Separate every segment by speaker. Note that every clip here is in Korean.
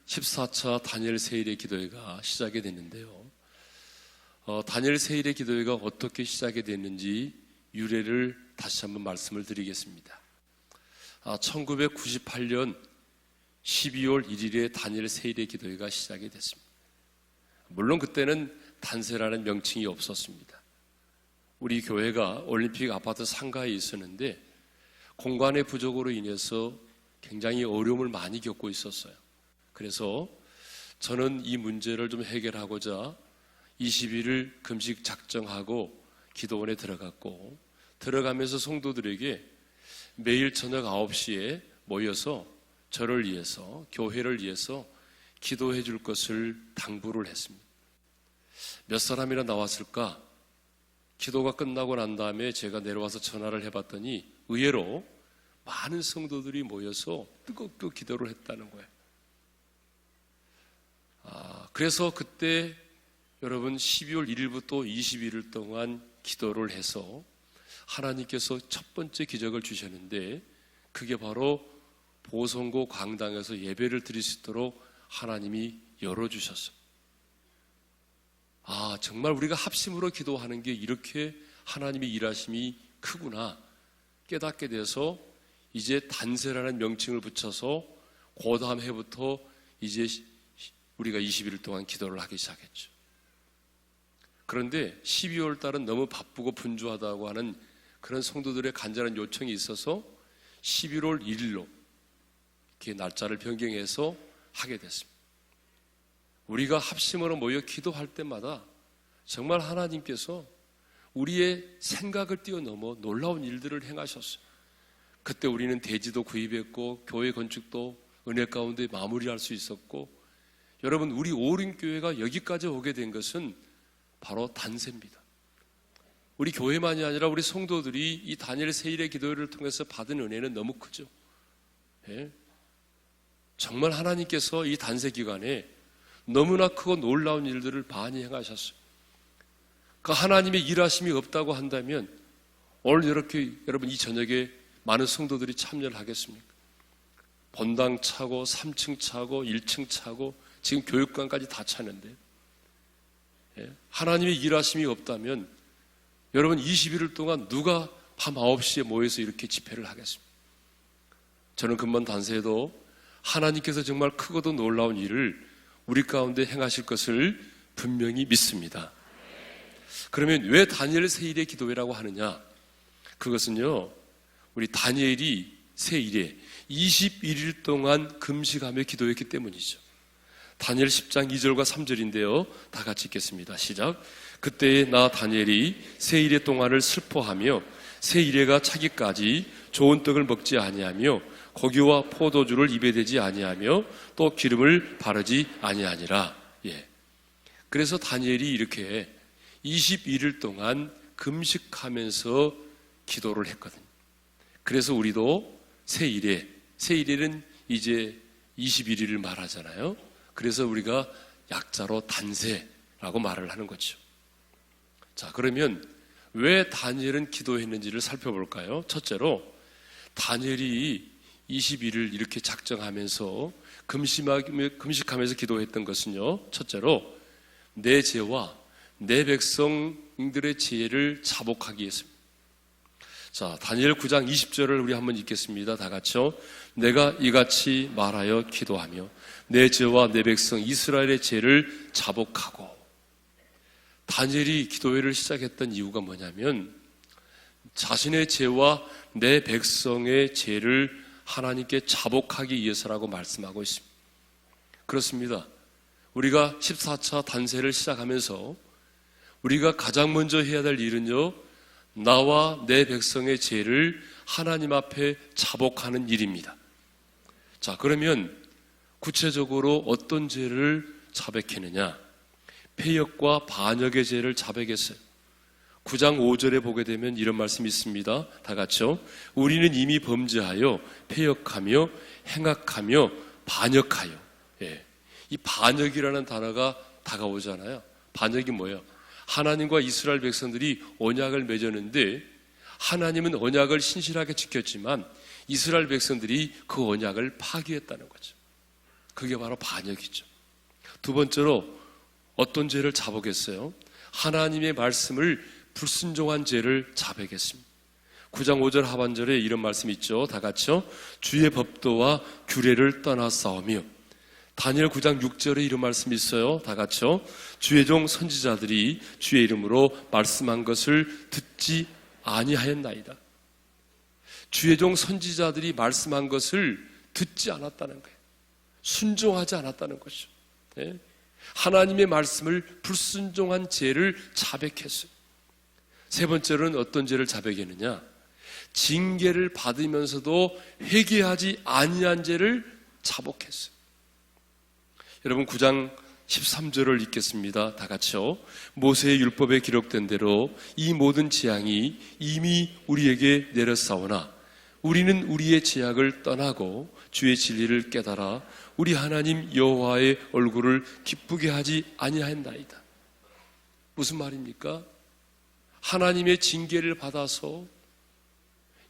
Speaker 1: 14차 다니엘 세일의 기도회가 시작이 됐는데요. 다니엘 세일의 기도회가 어떻게 시작이 됐는지 유래를 다시 한번 말씀을 드리겠습니다. 1998년 12월 1일에 다니엘 세일의 기도회가 시작이 됐습니다. 물론 그때는 단세라는 명칭이 없었습니다. 우리 교회가 올림픽 아파트 상가에 있었는데 공간의 부족으로 인해서 굉장히 어려움을 많이 겪고 있었어요. 그래서 저는 이 문제를 좀 해결하고자 20일을 금식 작정하고 기도원에 들어갔고, 들어가면서 성도들에게 매일 저녁 9시에 모여서 저를 위해서, 교회를 위해서 기도해 줄 것을 당부를 했습니다. 몇 사람이나 나왔을까? 기도가 끝나고 난 다음에 제가 내려와서 전화를 해봤더니 의외로 많은 성도들이 모여서 뜨겁게 기도를 했다는 거예요. 그래서 그때 여러분 12월 1일부터 21일 동안 기도를 해서 하나님께서 첫 번째 기적을 주셨는데, 그게 바로 보성고 강당에서 예배를 드릴 수 있도록 하나님이 열어주셨어요. 정말 우리가 합심으로 기도하는 게 이렇게 하나님의 일하심이 크구나 깨닫게 돼서 이제 단세라는 명칭을 붙여서 그 다음 해부터 이제 우리가 21일 동안 기도를 하기 시작했죠. 그런데 12월 달은 너무 바쁘고 분주하다고 하는 그런 성도들의 간절한 요청이 있어서 11월 1일로 이렇게 날짜를 변경해서 하게 됐습니다. 우리가 합심으로 모여 기도할 때마다 정말 하나님께서 우리의 생각을 뛰어넘어 놀라운 일들을 행하셨어요. 그때 우리는 대지도 구입했고 교회 건축도 은혜 가운데 마무리할 수 있었고, 여러분 우리 오륜교회가 여기까지 오게 된 것은 바로 단세입니다. 우리 교회만이 아니라 우리 성도들이 이 다니엘 세일의 기도회를 통해서 받은 은혜는 너무 크죠. 정말 하나님께서 이 단세 기간에 너무나 크고 놀라운 일들을 많이 행하셨어요. 그 하나님의 일하심이 없다고 한다면 오늘 이렇게 여러분 이 저녁에 많은 성도들이 참여를 하겠습니까? 본당 차고 3층 차고 1층 차고 지금 교육관까지 다 차는데, 하나님의 일하심이 없다면 여러분 21일 동안 누가 밤 9시에 모여서 이렇게 집회를 하겠습니까? 저는 금번 단세에도 하나님께서 정말 크고도 놀라운 일을 우리 가운데 행하실 것을 분명히 믿습니다. 그러면 왜 다니엘 세일의 기도회라고 하느냐? 그것은요, 우리 다니엘이 세일에 21일 동안 금식하며 기도했기 때문이죠. 다니엘 10장 2절과 3절인데요. 다 같이 읽겠습니다. 시작. 그때에 나 다니엘이 세일의 동안을 슬퍼하며 세일에가 차기까지 좋은 떡을 먹지 아니하며 고기와 포도주를 입에 대지 아니하며 또 기름을 바르지 아니하니라. 그래서 다니엘이 이렇게 21일 동안 금식하면서 기도를 했거든요. 그래서 우리도 세일에는 이제 21일을 말하잖아요. 그래서 우리가 약자로 단세라고 말을 하는 거죠. 자, 그러면 왜 다니엘은 기도했는지를 살펴볼까요? 첫째로 다니엘이 21일 이렇게 작정하면서 금식하면서 기도했던 것은요, 첫째로 내 죄와 내 백성들의 죄를 자복하기 위해서입니다. 자, 다니엘 9장 20절을 우리 한번 읽겠습니다. 다 같이요. 내가 이같이 말하여 기도하며 내 죄와 내 백성 이스라엘의 죄를 자복하고. 다니엘이 기도회를 시작했던 이유가 뭐냐면 자신의 죄와 내 백성의 죄를 하나님께 자복하기 위해서라고 말씀하고 있습니다. 그렇습니다. 우리가 14차 단세를 시작하면서 우리가 가장 먼저 해야 될 일은요, 나와 내 백성의 죄를 하나님 앞에 자복하는 일입니다. 자, 그러면 구체적으로 어떤 죄를 자백했느냐? 패역과 반역의 죄를 자백했어요. 9장 5절에 보게 되면 이런 말씀이 있습니다. 다 같이요. 우리는 이미 범죄하여 패역하며 행악하며 반역하여. 이 반역이라는 단어가 다가오잖아요. 반역이 뭐예요? 하나님과 이스라엘 백성들이 언약을 맺었는데 하나님은 언약을 신실하게 지켰지만 이스라엘 백성들이 그 언약을 파기했다는 거죠. 그게 바로 반역이죠. 두 번째로 어떤 죄를 자복했어요? 하나님의 말씀을 불순종한 죄를 자백했습니다. 9장 5절 하반절에 이런 말씀이 있죠. 다 같이요. 주의 법도와 규례를 떠나 싸우며. 다니엘 9장 6절에 이런 말씀이 있어요. 다 같이요. 주의 종 선지자들이 주의 이름으로 말씀한 것을 듣지 아니하였나이다. 주의 종 선지자들이 말씀한 것을 듣지 않았다는 거예요. 순종하지 않았다는 것이죠. 네? 하나님의 말씀을 불순종한 죄를 자백했어요. 세 번째로는 어떤 죄를 자백했느냐? 징계를 받으면서도 회개하지 아니한 죄를 자복했어요. 여러분 9장 13절을 읽겠습니다. 다 같이요. 모세의 율법에 기록된 대로 이 모든 재앙이 이미 우리에게 내렸사오나 우리는 우리의 죄악을 떠나고 주의 진리를 깨달아 우리 하나님 여호와의 얼굴을 기쁘게 하지 아니하였나이다. 무슨 말입니까? 하나님의 징계를 받아서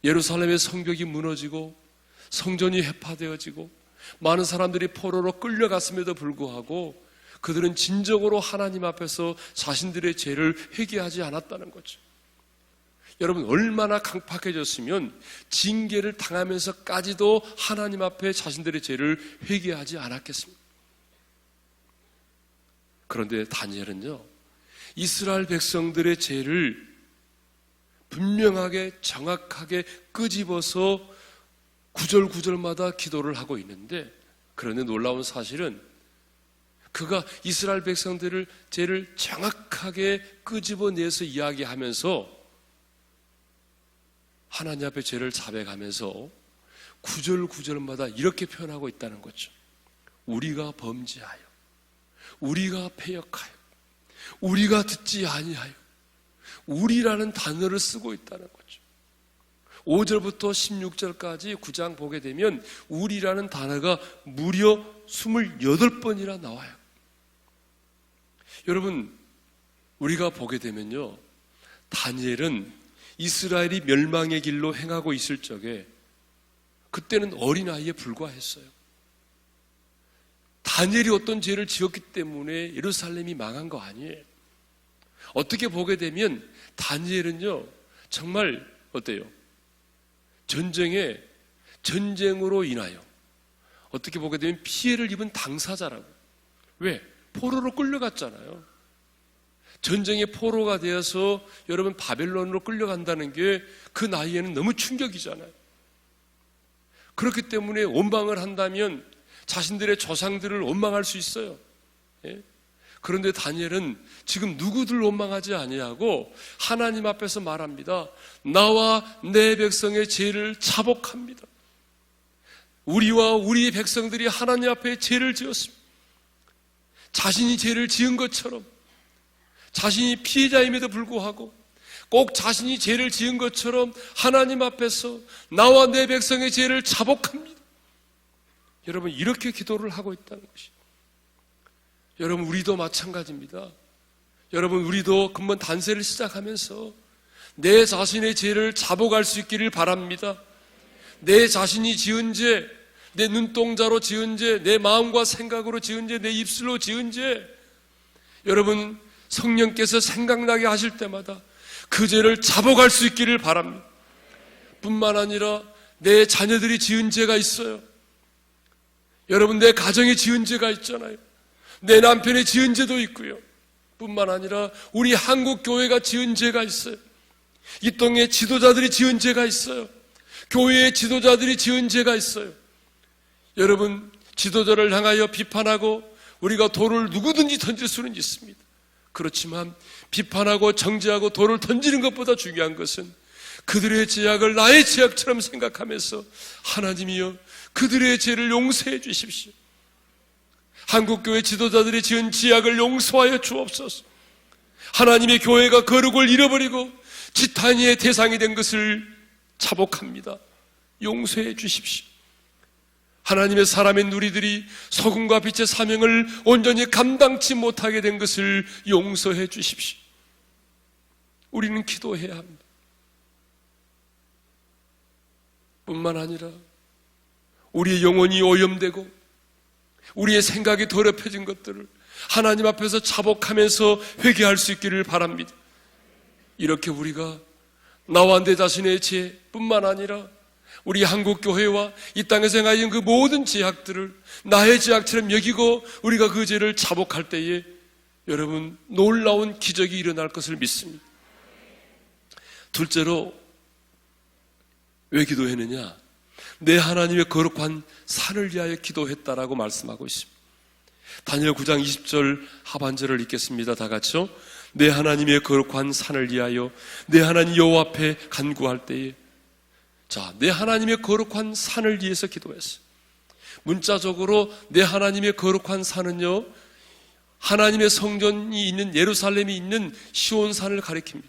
Speaker 1: 예루살렘의 성벽이 무너지고 성전이 회파되어지고 많은 사람들이 포로로 끌려갔음에도 불구하고 그들은 진정으로 하나님 앞에서 자신들의 죄를 회개하지 않았다는 거죠. 여러분 얼마나 강팍해졌으면 징계를 당하면서까지도 하나님 앞에 자신들의 죄를 회개하지 않았겠습니까? 그런데 다니엘은요, 이스라엘 백성들의 죄를 분명하게 정확하게 끄집어서 구절구절마다 기도를 하고 있는데, 그런데 놀라운 사실은 그가 이스라엘 백성들을 죄를 정확하게 끄집어내서 이야기하면서 하나님 앞에 죄를 자백하면서 구절구절마다 이렇게 표현하고 있다는 거죠. 우리가 범죄하여, 우리가 패역하여, 우리가 듣지 아니하여, 우리라는 단어를 쓰고 있다는 거죠. 5절부터 16절까지 9장 보게 되면 우리라는 단어가 무려 28번이나 나와요. 여러분, 우리가 보게 되면요, 다니엘은 이스라엘이 멸망의 길로 행하고 있을 적에 그때는 어린아이에 불과했어요. 다니엘이 어떤 죄를 지었기 때문에 예루살렘이 망한 거 아니에요. 어떻게 보게 되면 다니엘은요, 정말 어때요? 전쟁으로 인하여 어떻게 보게 되면 피해를 입은 당사자라고. 왜? 포로로 끌려갔잖아요. 전쟁의 포로가 되어서 여러분 바벨론으로 끌려간다는 게 그 나이에는 너무 충격이잖아요. 그렇기 때문에 원망을 한다면 자신들의 조상들을 원망할 수 있어요. 예? 그런데 다니엘은 지금 누구들 원망하지 아니하고 하나님 앞에서 말합니다. 나와 내 백성의 죄를 자복합니다. 우리와 우리 백성들이 하나님 앞에 죄를 지었습니다. 자신이 죄를 지은 것처럼, 자신이 피해자임에도 불구하고 꼭 자신이 죄를 지은 것처럼 하나님 앞에서 나와 내 백성의 죄를 자복합니다. 여러분, 이렇게 기도를 하고 있다는 것이죠. 여러분, 우리도 마찬가지입니다. 여러분, 우리도 금번 단세를 시작하면서 내 자신의 죄를 자복할 수 있기를 바랍니다. 내 자신이 지은 죄, 내 눈동자로 지은 죄, 내 마음과 생각으로 지은 죄, 내 입술로 지은 죄, 여러분 성령께서 생각나게 하실 때마다 그 죄를 자복할 수 있기를 바랍니다. 뿐만 아니라 내 자녀들이 지은 죄가 있어요. 여러분, 내 가정에 지은 죄가 있잖아요. 내 남편의 지은 죄도 있고요. 뿐만 아니라 우리 한국 교회가 지은 죄가 있어요. 이 땅의 지도자들이 지은 죄가 있어요. 교회의 지도자들이 지은 죄가 있어요. 여러분, 지도자를 향하여 비판하고 우리가 돌을 누구든지 던질 수는 있습니다. 그렇지만 비판하고 정죄하고 돌을 던지는 것보다 중요한 것은 그들의 죄악을 나의 죄악처럼 생각하면서 하나님이여 그들의 죄를 용서해 주십시오. 한국교회 지도자들이 지은 죄악을 용서하여 주옵소서. 하나님의 교회가 거룩을 잃어버리고 지탄이의 대상이 된 것을 자복합니다. 용서해 주십시오. 하나님의 사람인 우리들이 소금과 빛의 사명을 온전히 감당치 못하게 된 것을 용서해 주십시오. 우리는 기도해야 합니다. 뿐만 아니라 우리의 영혼이 오염되고 우리의 생각이 더럽혀진 것들을 하나님 앞에서 자복하면서 회개할 수 있기를 바랍니다. 이렇게 우리가 나와 내 자신의 죄뿐만 아니라 우리 한국교회와 이 땅에서 행하신 그 모든 죄악들을 나의 죄악처럼 여기고 우리가 그 죄를 자복할 때에 여러분 놀라운 기적이 일어날 것을 믿습니다. 둘째로 왜 기도했느냐? 내 하나님의 거룩한 산을 위하여 기도했다라고 말씀하고 있습니다. 다니엘 9장 20절 하반절을 읽겠습니다. 다 같이요. 내 하나님의 거룩한 산을 위하여 내 하나님 여호와 앞에 간구할 때에, 자, 내 하나님의 거룩한 산을 위해서 기도했어요. 문자적으로 내 하나님의 거룩한 산은요, 하나님의 성전이 있는 예루살렘이 있는 시온산을 가리킵니다.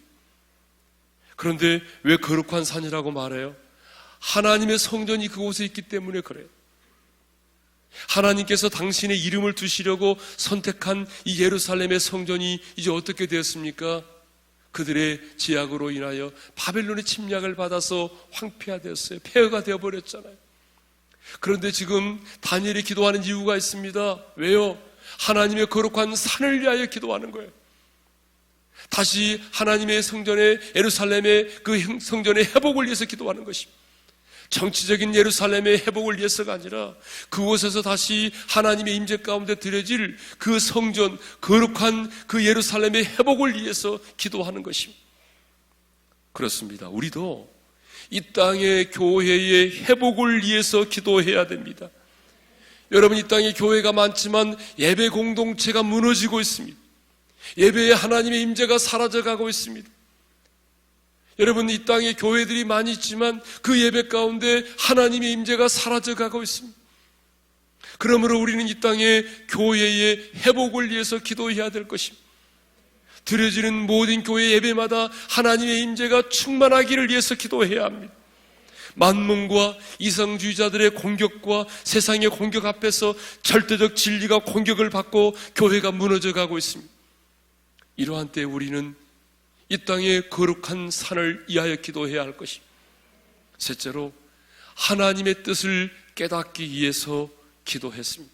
Speaker 1: 그런데 왜 거룩한 산이라고 말해요? 하나님의 성전이 그곳에 있기 때문에 그래요. 하나님께서 당신의 이름을 두시려고 선택한 이 예루살렘의 성전이 이제 어떻게 되었습니까? 그들의 죄악으로 인하여 바벨론의 침략을 받아서 황폐화되었어요. 폐허가 되어버렸잖아요. 그런데 지금 다니엘이 기도하는 이유가 있습니다. 왜요? 하나님의 거룩한 산을 위하여 기도하는 거예요. 다시 하나님의 성전에, 예루살렘의 그 성전의 회복을 위해서 기도하는 것입니다. 정치적인 예루살렘의 회복을 위해서가 아니라 그곳에서 다시 하나님의 임재 가운데 드려질 그 성전, 거룩한 그 예루살렘의 회복을 위해서 기도하는 것입니다. 그렇습니다. 우리도 이 땅의 교회의 회복을 위해서 기도해야 됩니다. 여러분, 이 땅에 교회가 많지만 예배 공동체가 무너지고 있습니다. 예배에 하나님의 임재가 사라져가고 있습니다. 여러분, 이 땅에 교회들이 많이 있지만 그 예배 가운데 하나님의 임재가 사라져가고 있습니다. 그러므로 우리는 이 땅에 교회의 회복을 위해서 기도해야 될 것입니다. 드려지는 모든 교회 예배마다 하나님의 임재가 충만하기를 위해서 기도해야 합니다. 만몬과 이상주의자들의 공격과 세상의 공격 앞에서 절대적 진리가 공격을 받고 교회가 무너져가고 있습니다. 이러한 때에 우리는 이 땅의 거룩한 산을 위하여 기도해야 할 것입니다. 셋째로 하나님의 뜻을 깨닫기 위해서 기도했습니다.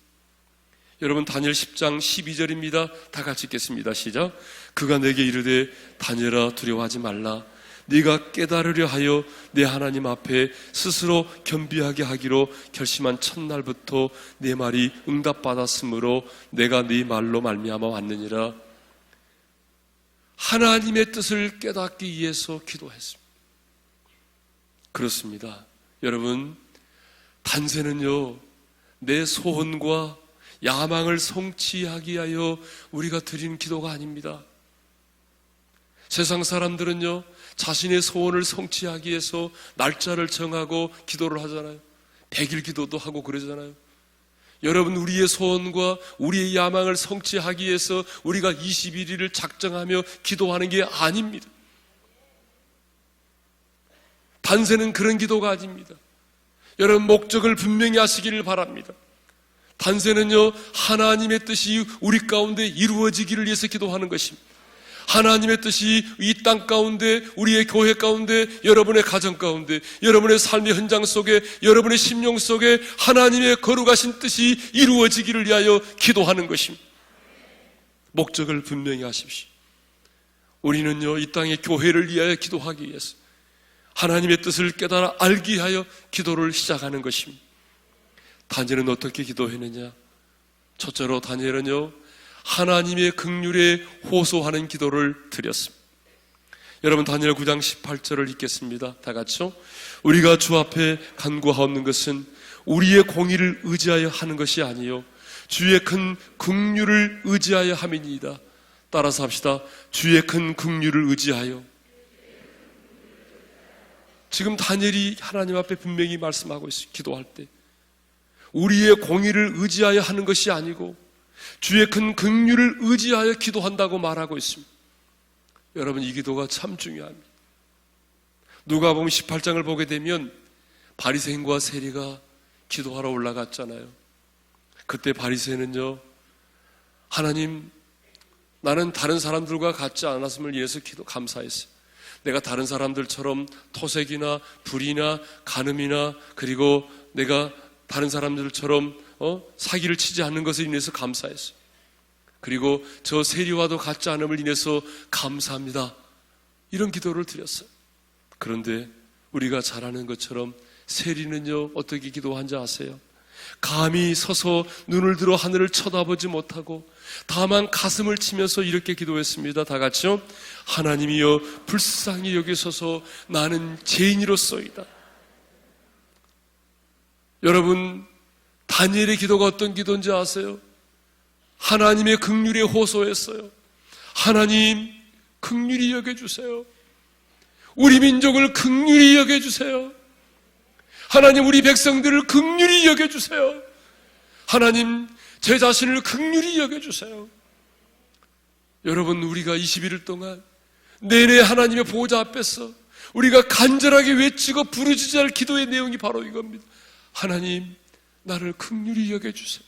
Speaker 1: 여러분, 다니엘 10장 12절입니다. 다 같이 읽겠습니다. 시작. 그가 내게 이르되 다니엘아 두려워하지 말라. 네가 깨달으려 하여 내 하나님 앞에 스스로 겸비하게 하기로 결심한 첫날부터 내 말이 응답받았으므로 내가 네 말로 말미암아 왔느니라. 하나님의 뜻을 깨닫기 위해서 기도했습니다. 그렇습니다. 여러분, 단세는요, 내 소원과 야망을 성취하기 위하여 우리가 드리는 기도가 아닙니다. 세상 사람들은요, 자신의 소원을 성취하기 위해서 날짜를 정하고 기도를 하잖아요. 100일 기도도 하고 그러잖아요. 여러분, 우리의 소원과 우리의 야망을 성취하기 위해서 우리가 21일을 작정하며 기도하는 게 아닙니다. 단세는 그런 기도가 아닙니다. 여러분, 목적을 분명히 하시기를 바랍니다. 단세는요, 하나님의 뜻이 우리 가운데 이루어지기를 위해서 기도하는 것입니다. 하나님의 뜻이 이 땅 가운데, 우리의 교회 가운데, 여러분의 가정 가운데, 여러분의 삶의 현장 속에, 여러분의 심령 속에 하나님의 거룩하신 뜻이 이루어지기를 위하여 기도하는 것입니다. 목적을 분명히 하십시오. 우리는요, 이 땅의 교회를 위하여 기도하기 위해서 하나님의 뜻을 깨달아 알기 위하여 기도를 시작하는 것입니다. 다니엘은 어떻게 기도했느냐? 첫째로 다니엘은요, 하나님의 긍휼에 호소하는 기도를 드렸습니다. 여러분, 다니엘 9장 18절을 읽겠습니다. 다 같이요. 우리가 주 앞에 간구하옵는 것은 우리의 공의를 의지하여 하는 것이 아니요 주의 큰 긍휼을 의지하여 함이니이다. 따라서 합시다. 주의 큰 긍휼을 의지하여. 지금 다니엘이 하나님 앞에 분명히 말씀하고 있어요. 기도할 때 우리의 공의를 의지하여 하는 것이 아니고 주의 큰 긍휼을 의지하여 기도한다고 말하고 있습니다. 여러분, 이 기도가 참 중요합니다. 누가복음 18장을 보게 되면 바리새인과 세리가 기도하러 올라갔잖아요. 그때 바리새인은요, 하나님, 나는 다른 사람들과 같지 않았음을 위해서 감사했어요. 내가 다른 사람들처럼 토색이나 불이나 간음이나 그리고 내가 다른 사람들처럼 사기를 치지 않는 것을 인해서 감사했어요. 그리고 저 세리와도 같지 않음을 인해서 감사합니다. 이런 기도를 드렸어요. 그런데 우리가 잘 아는 것처럼 세리는요, 어떻게 기도한지 아세요? 감히 서서 눈을 들어 하늘을 쳐다보지 못하고 다만 가슴을 치면서 이렇게 기도했습니다. 다 같이요. 하나님이여 불쌍히 여기소서 나는 죄인이로소이다. 여러분, 다니엘의 기도가 어떤 기도인지 아세요? 하나님의 긍휼에 호소했어요. 하나님 긍휼히 여겨주세요. 우리 민족을 긍휼히 여겨주세요. 하나님 우리 백성들을 긍휼히 여겨주세요. 하나님 제 자신을 긍휼히 여겨주세요. 여러분, 우리가 21일 동안 내내 하나님의 보호자 앞에서 우리가 간절하게 외치고 부르짖어야 할 기도의 내용이 바로 이겁니다. 하나님 나를 긍휼히 여겨주세요.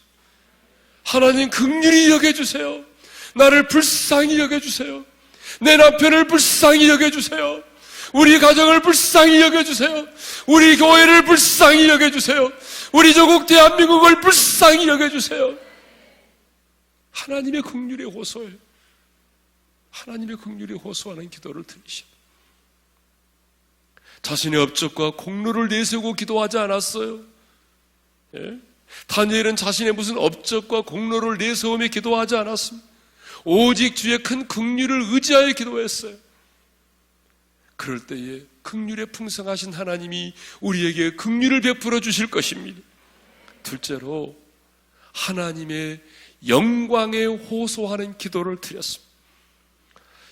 Speaker 1: 하나님 긍휼히 여겨주세요. 나를 불쌍히 여겨주세요. 내 남편을 불쌍히 여겨주세요. 우리 가정을 불쌍히 여겨주세요. 우리 교회를 불쌍히 여겨주세요. 우리 조국 대한민국을 불쌍히 여겨주세요. 하나님의 긍휼에 호소해요. 하나님의 긍휼에 호소하는 기도를 들으십니다. 자신의 업적과 공로를 내세우고 기도하지 않았어요. 예? 다니엘은 자신의 무슨 업적과 공로를 내세우며 기도하지 않았습니다. 오직 주의 큰 긍휼을 의지하여 기도했어요. 그럴 때에 긍휼에 풍성하신 하나님이 우리에게 긍휼을 베풀어 주실 것입니다. 둘째로 하나님의 영광에 호소하는 기도를 드렸습니다.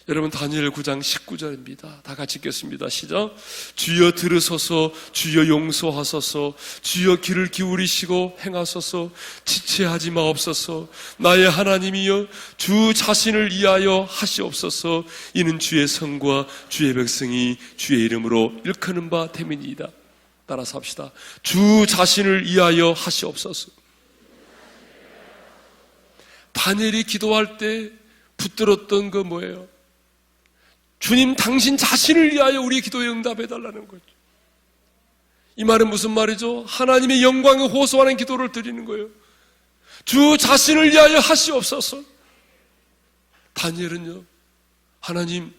Speaker 1: 여러분, 다니엘 9장 19절입니다. 다 같이 읽겠습니다. 시작. 주여 들으소서, 주여 용서하소서, 주여 귀를 기울이시고 행하소서, 지체하지 마옵소서. 나의 하나님이여 주 자신을 위하여 하시옵소서. 이는 주의 성과 주의 백성이 주의 이름으로 일컫는 바 됨이니이다. 따라서 합시다. 주 자신을 위하여 하시옵소서. 다니엘이 기도할 때 붙들었던 거 뭐예요? 주님 당신 자신을 위하여 우리의 기도에 응답해달라는 거죠. 이 말은 무슨 말이죠? 하나님의 영광에 호소하는 기도를 드리는 거예요. 주 자신을 위하여 하시옵소서. 다니엘은요, 하나님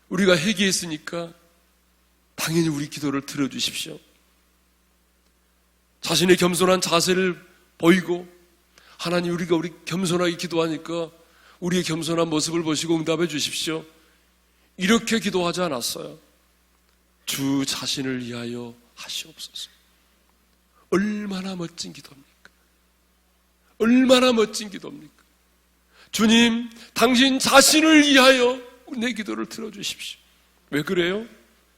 Speaker 1: 우리가 회개했으니까 당연히 우리 기도를 들어주십시오. 자신의 겸손한 자세를 보이고 하나님 우리 겸손하게 기도하니까 우리의 겸손한 모습을 보시고 응답해 주십시오. 이렇게 기도하지 않았어요. 주 자신을 위하여 하시옵소서. 얼마나 멋진 기도입니까? 얼마나 멋진 기도입니까? 주님, 당신 자신을 위하여 내 기도를 들어주십시오. 왜 그래요?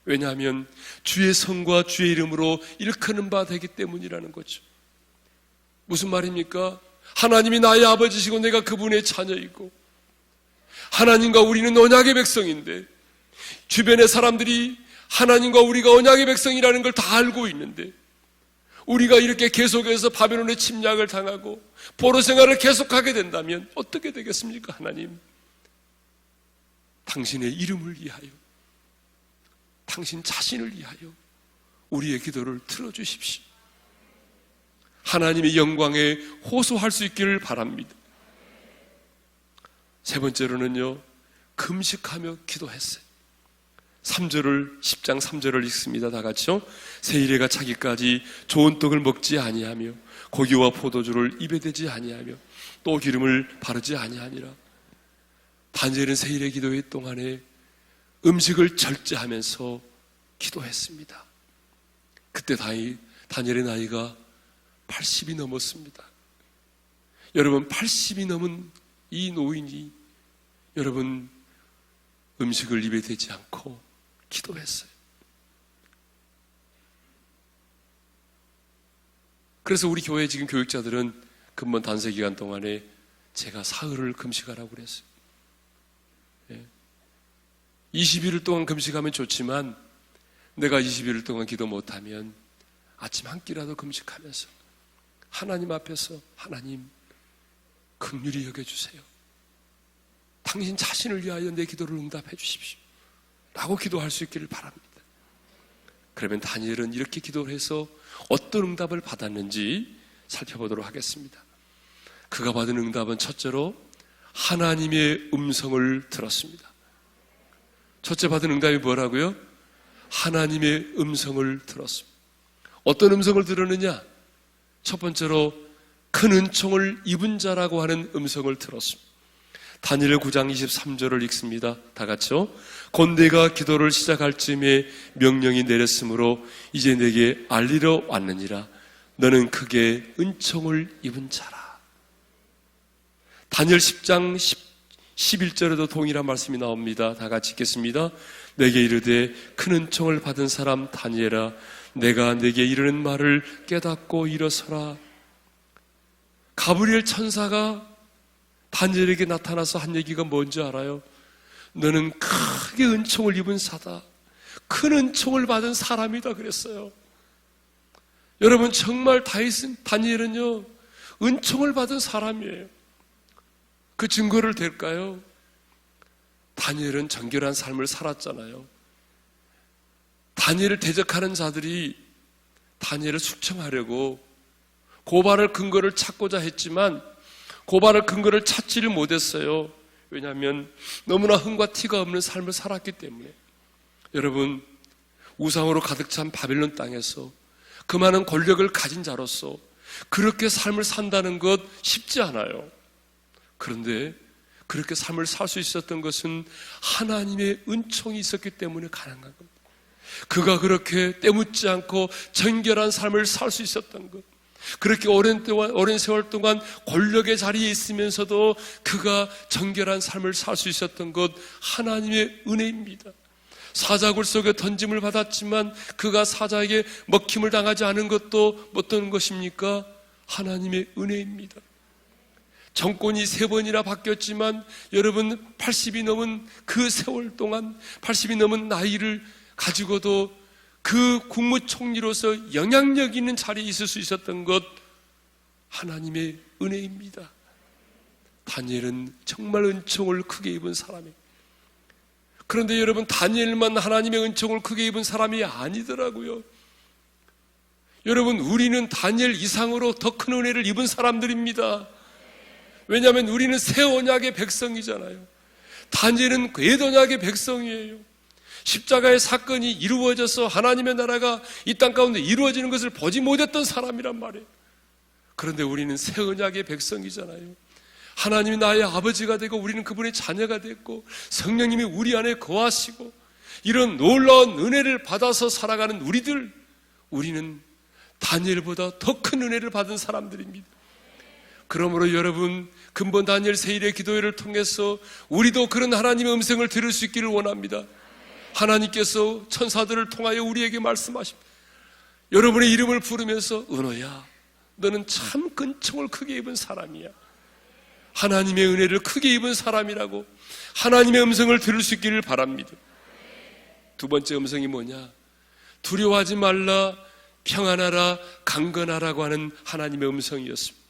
Speaker 1: 왜냐하면 주의 성과 주의 이름으로 일컫는 바 되기 때문이라는 거죠. 무슨 말입니까? 하나님이 나의 아버지시고 내가 그분의 자녀이고 하나님과 우리는 언약의 백성인데 주변의 사람들이 하나님과 우리가 언약의 백성이라는 걸 다 알고 있는데 우리가 이렇게 계속해서 바벨론의 침략을 당하고 포로 생활을 계속하게 된다면 어떻게 되겠습니까? 하나님, 당신의 이름을 위하여, 당신 자신을 위하여 우리의 기도를 들어주십시오. 하나님의 영광에 호소할 수 있기를 바랍니다. 세 번째로는요, 금식하며 기도했어요. 10장 3절을 읽습니다. 다 같이요. 세일에가 차기까지 좋은 떡을 먹지 아니하며 고기와 포도주를 입에 대지 아니하며 또 기름을 바르지 아니하니라. 다니엘은 세일의 기도회 동안에 음식을 절제하면서 기도했습니다. 그때 다니엘의 나이가 80이 넘었습니다. 여러분, 80이 넘은 이 노인이 여러분 음식을 입에 대지 않고 기도했어요. 그래서 우리 교회 지금 교육자들은 근본 단세 기간 동안에 제가 사흘을 금식하라고 그랬어요. 20일을 동안 금식하면 좋지만 내가 20일을 동안 기도 못하면 아침 한 끼라도 금식하면서 하나님 앞에서 하나님 긍휼히 여겨주세요. 당신 자신을 위하여 내 기도를 응답해 주십시오. 라고 기도할 수 있기를 바랍니다. 그러면 다니엘은 이렇게 기도를 해서 어떤 응답을 받았는지 살펴보도록 하겠습니다. 그가 받은 응답은 첫째로 하나님의 음성을 들었습니다. 첫째 받은 응답이 뭐라고요? 하나님의 음성을 들었습니다. 어떤 음성을 들었느냐? 첫 번째로 큰 은총을 입은 자라고 하는 음성을 들었습니다. 다니엘 9장 23절을 읽습니다. 다 같이요. 곧 내가 기도를 시작할 즈음에 명령이 내렸으므로 이제 내게 알리러 왔느니라. 너는 크게 은총을 입은 자라. 다니엘 10장 11절에도 동일한 말씀이 나옵니다. 다 같이 읽겠습니다. 내게 이르되 큰 은총을 받은 사람 다니엘아, 내가 내게 이르는 말을 깨닫고 일어서라. 가브리엘 천사가 다니엘에게 나타나서 한 얘기가 뭔지 알아요? 너는 크게 은총을 입은 사다. 큰 은총을 받은 사람이다 그랬어요. 여러분, 정말 다니엘은요, 은총을 받은 사람이에요. 그 증거를 댈까요? 다니엘은 정결한 삶을 살았잖아요. 다니엘을 대적하는 자들이 다니엘을 숙청하려고 고발할 근거를 찾고자 했지만 고발할 근거를 찾지를 못했어요. 왜냐하면 너무나 흥과 티가 없는 삶을 살았기 때문에. 여러분, 우상으로 가득 찬 바벨론 땅에서 그 많은 권력을 가진 자로서 그렇게 삶을 산다는 것 쉽지 않아요. 그런데 그렇게 삶을 살 수 있었던 것은 하나님의 은총이 있었기 때문에 가능한 겁니다. 그가 그렇게 때묻지 않고 정결한 삶을 살 수 있었던 것, 그렇게 오랜 세월 동안 권력의 자리에 있으면서도 그가 정결한 삶을 살 수 있었던 것, 하나님의 은혜입니다. 사자굴 속에 던짐을 받았지만 그가 사자에게 먹힘을 당하지 않은 것도 어떤 것입니까? 하나님의 은혜입니다. 정권이 3번이나 바뀌었지만 여러분, 80이 넘은 그 세월 동안 80이 넘은 나이를 가지고도 그 국무총리로서 영향력 있는 자리에 있을 수 있었던 것, 하나님의 은혜입니다. 다니엘은 정말 은총을 크게 입은 사람이에요. 그런데 여러분, 다니엘만 하나님의 은총을 크게 입은 사람이 아니더라고요. 여러분, 우리는 다니엘 이상으로 더 큰 은혜를 입은 사람들입니다. 왜냐하면 우리는 새 언약의 백성이잖아요. 다니엘은 옛 언약의 백성이에요. 십자가의 사건이 이루어져서 하나님의 나라가 이 땅 가운데 이루어지는 것을 보지 못했던 사람이란 말이에요. 그런데 우리는 새 언약의 백성이잖아요. 하나님이 나의 아버지가 되고 우리는 그분의 자녀가 됐고 성령님이 우리 안에 거하시고 이런 놀라운 은혜를 받아서 살아가는 우리는 다니엘보다 더 큰 은혜를 받은 사람들입니다. 그러므로 여러분, 근본 다니엘 세일의 기도회를 통해서 우리도 그런 하나님의 음성을 들을 수 있기를 원합니다. 하나님께서 천사들을 통하여 우리에게 말씀하십니다. 여러분의 이름을 부르면서 은호야, 너는 참 은총을 크게 입은 사람이야. 하나님의 은혜를 크게 입은 사람이라고 하나님의 음성을 들을 수 있기를 바랍니다. 두 번째 음성이 뭐냐? 두려워하지 말라, 평안하라, 강건하라고 하는 하나님의 음성이었습니다.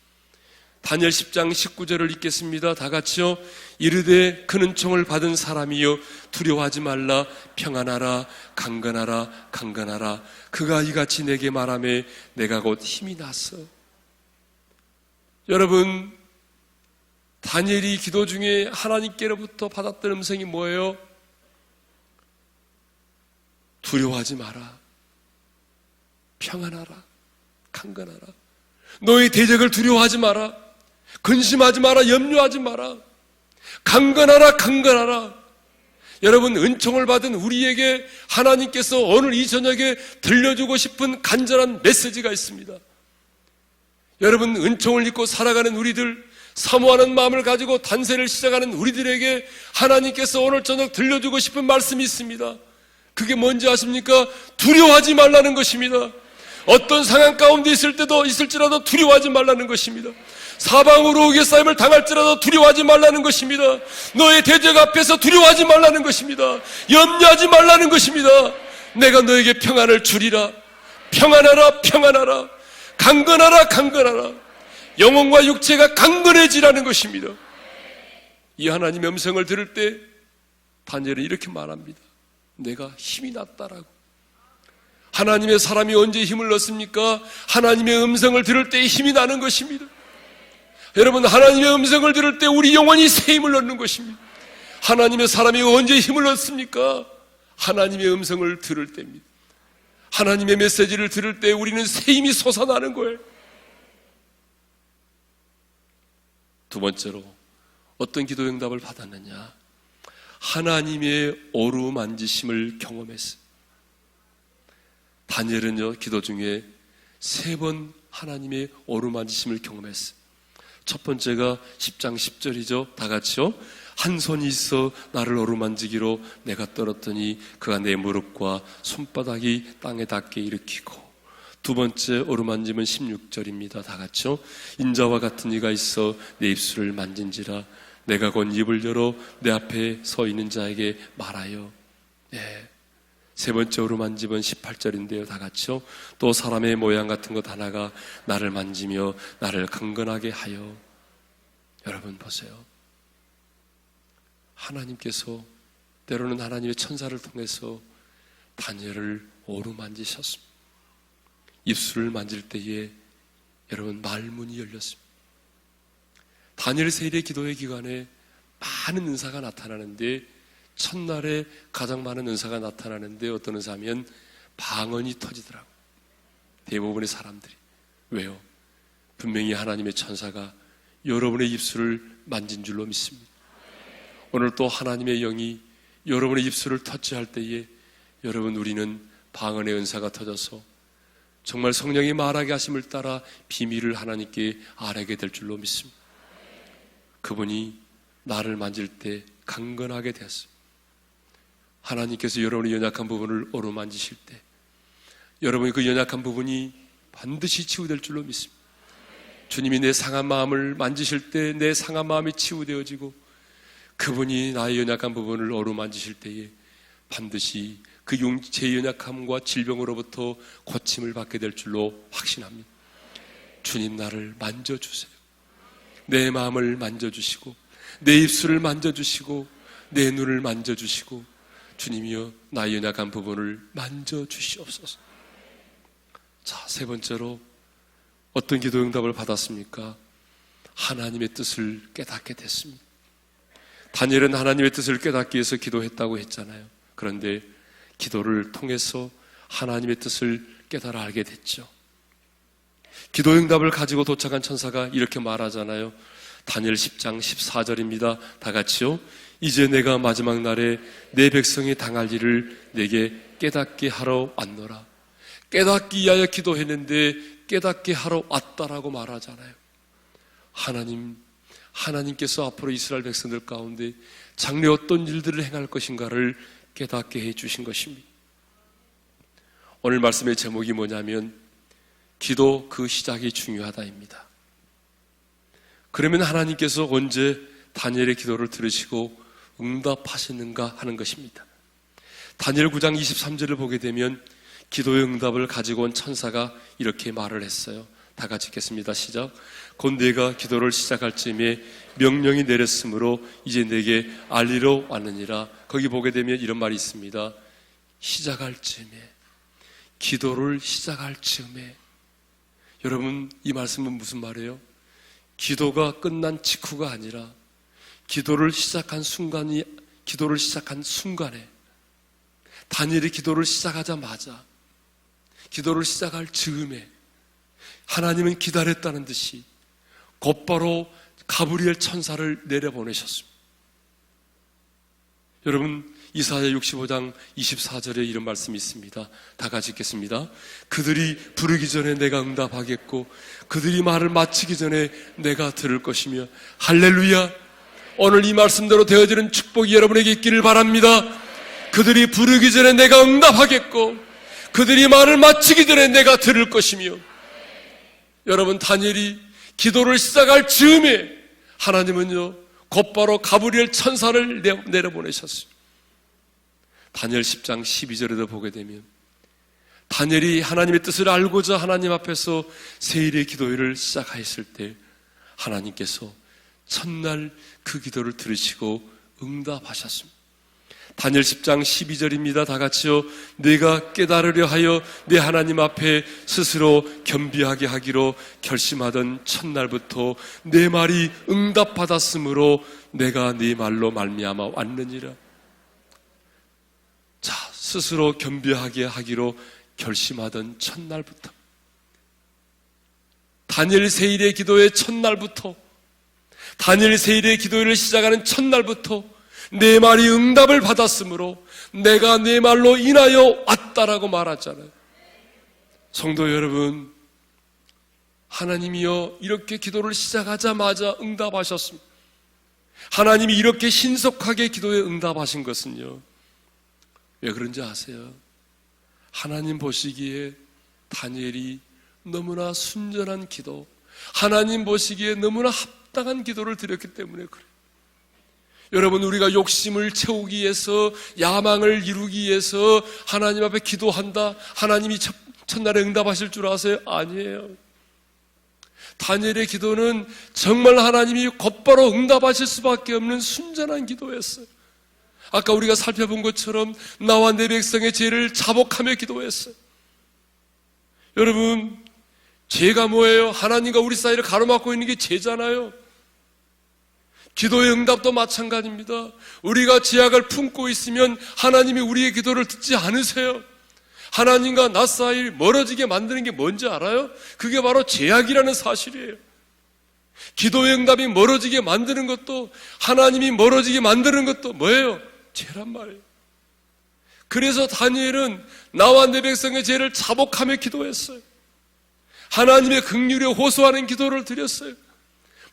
Speaker 1: 다니엘 10장 19절을 읽겠습니다. 다 같이요. 이르되 큰 은총을 받은 사람이여 두려워하지 말라, 평안하라, 강건하라, 강건하라. 그가 이같이 내게 말하매 내가 곧 힘이 났어. 여러분, 다니엘이 기도 중에 하나님께로부터 받았던 음성이 뭐예요? 두려워하지 마라, 평안하라, 강건하라. 너의 대적을 두려워하지 마라, 근심하지 마라, 염려하지 마라, 강건하라, 강건하라. 여러분, 은총을 받은 우리에게 하나님께서 오늘 이 저녁에 들려주고 싶은 간절한 메시지가 있습니다. 여러분, 은총을 입고 살아가는 우리들, 사모하는 마음을 가지고 단세를 시작하는 우리들에게 하나님께서 오늘 저녁 들려주고 싶은 말씀이 있습니다. 그게 뭔지 아십니까? 두려워하지 말라는 것입니다. 어떤 상황 가운데 있을지라도 두려워하지 말라는 것입니다. 사방으로 우겨싸임을 당할지라도 두려워하지 말라는 것입니다. 너의 대적 앞에서 두려워하지 말라는 것입니다. 염려하지 말라는 것입니다. 내가 너에게 평안을 주리라. 평안하라, 평안하라, 강건하라, 강건하라. 영혼과 육체가 강건해지라는 것입니다. 이 하나님의 음성을 들을 때 다니엘은 이렇게 말합니다. 내가 힘이 났다라고. 하나님의 사람이 언제 힘을 얻습니까? 하나님의 음성을 들을 때 힘이 나는 것입니다. 여러분, 하나님의 음성을 들을 때 우리 영혼이 새 힘을 얻는 것입니다. 하나님의 사람이 언제 힘을 얻습니까? 하나님의 음성을 들을 때입니다. 하나님의 메시지를 들을 때 우리는 새 힘이 솟아나는 거예요. 두 번째로 어떤 기도 응답을 받았느냐? 하나님의 어루만지심을 경험했어요. 다니엘은요, 기도 중에 3번 하나님의 어루만지심을 경험했어요. 첫 번째가 10장 10절이죠. 다 같이요. 한 손이 있어 나를 어루만지기로 내가 떨었더니 그가 내 무릎과 손바닥이 땅에 닿게 일으키고, 두 번째 어루만짐은 16절입니다. 다 같이요. 인자와 같은 이가 있어 내 입술을 만진지라 내가 곧 입을 열어 내 앞에 서 있는 자에게 말하여. 네. 세 번째 어루만짐은 18절인데요. 다 같이요. 또 사람의 모양 같은 것 하나가 나를 만지며 나를 강건하게 하여. 여러분 보세요. 하나님께서 때로는 하나님의 천사를 통해서 다니엘을 어루만지셨습니다. 입술을 만질 때에 여러분 말문이 열렸습니다. 다니엘 세일의 기도의 기간에 많은 은사가 나타나는데, 첫날에 가장 많은 은사가 나타나는데 어떤 은사면 방언이 터지더라고요. 대부분의 사람들이. 왜요? 분명히 하나님의 천사가 여러분의 입술을 만진 줄로 믿습니다. 오늘 또 하나님의 영이 여러분의 입술을 터치할 때에 여러분, 우리는 방언의 은사가 터져서 정말 성령이 말하게 하심을 따라 비밀을 하나님께 알게 될 줄로 믿습니다. 그분이 나를 만질 때 강건하게 되었습니다. 하나님께서 여러분의 연약한 부분을 어루만지실 때 여러분의 그 연약한 부분이 반드시 치유될 줄로 믿습니다. 주님이 내 상한 마음을 만지실 때 내 상한 마음이 치유되어지고, 그분이 나의 연약한 부분을 어루만지실 때에 반드시 그 제 연약함과 질병으로부터 고침을 받게 될 줄로 확신합니다. 주님, 나를 만져주세요. 내 마음을 만져주시고 내 입술을 만져주시고 내 눈을 만져주시고, 주님이여 나의 연약한 부분을 만져주시옵소서. 자, 세 번째로 어떤 기도 응답을 받았습니까? 하나님의 뜻을 깨닫게 됐습니다. 다니엘은 하나님의 뜻을 깨닫기 위해서 기도했다고 했잖아요. 그런데 기도를 통해서 하나님의 뜻을 깨달아 알게 됐죠. 기도 응답을 가지고 도착한 천사가 이렇게 말하잖아요. 다니엘 10장 14절입니다. 다 같이요. 이제 내가 마지막 날에 내 백성이 당할 일을 내게 깨닫게 하러 왔노라. 깨닫기 위하여 기도했는데 깨닫게 하러 왔다라고 말하잖아요. 하나님께서 앞으로 이스라엘 백성들 가운데 장래 어떤 일들을 행할 것인가를 깨닫게 해주신 것입니다. 오늘 말씀의 제목이 뭐냐면 기도 그 시작이 중요하다입니다. 그러면 하나님께서 언제 다니엘의 기도를 들으시고 응답하시는가 하는 것입니다. 다니엘 9장 23절을 보게 되면 기도의 응답을 가지고 온 천사가 이렇게 말을 했어요. 다 같이 읽겠습니다. 시작. 곧 내가 기도를 시작할 즈음에 명령이 내렸으므로 이제 내게 알리러 왔느니라. 거기 보게 되면 이런 말이 있습니다. 시작할 즈음에, 기도를 시작할 즈음에. 여러분, 이 말씀은 무슨 말이에요? 기도가 끝난 직후가 아니라 기도를 시작한 순간에 다니엘이 기도를 시작하자마자, 기도를 시작할 즈음에 하나님은 기다렸다는 듯이 곧바로 가브리엘 천사를 내려보내셨습니다. 여러분, 이사야 65장 24절에 이런 말씀이 있습니다. 다 같이 읽겠습니다. 그들이 부르기 전에 내가 응답하겠고 그들이 말을 마치기 전에 내가 들을 것이며. 할렐루야. 오늘 이 말씀대로 되어지는 축복이 여러분에게 있기를 바랍니다. 그들이 부르기 전에 내가 응답하겠고 그들이 말을 마치기 전에 내가 들을 것이며. 여러분, 다니엘이 기도를 시작할 즈음에 하나님은요 곧바로 가브리엘 천사를 내려보내셨습니다. 다니엘 10장 12절에도 보게 되면 다니엘이 하나님의 뜻을 알고자 하나님 앞에서 세일의 기도회를 시작하였을 때 하나님께서 첫날 그 기도를 들으시고 응답하셨습니다. 다니엘 10장 12절입니다. 다 같이요. 내가 깨달으려 하여 내 하나님 앞에 스스로 겸비하게 하기로 결심하던 첫날부터 내 말이 응답받았으므로 내가 네 말로 말미암아 왔느니라. 자, 스스로 겸비하게 하기로 결심하던 첫날부터, 다니엘 세일의 기도의 첫날부터, 다니엘 세일의 기도를 시작하는 첫날부터 내 말이 응답을 받았으므로 내가 내 말로 인하여 왔다라고 말하잖아요. 성도 여러분, 하나님이여 이렇게 기도를 시작하자마자 응답하셨습니다. 하나님이 이렇게 신속하게 기도에 응답하신 것은요, 왜 그런지 아세요? 하나님 보시기에 다니엘이 너무나 순전한 기도, 하나님 보시기에 너무나 합당한 기도를 드렸기 때문에 그래요. 여러분, 우리가 욕심을 채우기 위해서, 야망을 이루기 위해서 하나님 앞에 기도한다, 하나님이 첫날에 응답하실 줄 아세요? 아니에요. 다니엘의 기도는 정말 하나님이 곧바로 응답하실 수밖에 없는 순전한 기도였어요. 아까 우리가 살펴본 것처럼 나와 내 백성의 죄를 자복하며 기도했어요. 여러분, 죄가 뭐예요? 하나님과 우리 사이를 가로막고 있는 게 죄잖아요. 기도의 응답도 마찬가지입니다. 우리가 죄악을 품고 있으면 하나님이 우리의 기도를 듣지 않으세요. 하나님과 나 사이 멀어지게 만드는 게 뭔지 알아요? 그게 바로 죄악이라는 사실이에요. 기도의 응답이 멀어지게 만드는 것도, 하나님이 멀어지게 만드는 것도 뭐예요? 죄란 말이에요. 그래서 다니엘은 나와 내 백성의 죄를 자복하며 기도했어요. 하나님의 긍휼에 호소하는 기도를 드렸어요.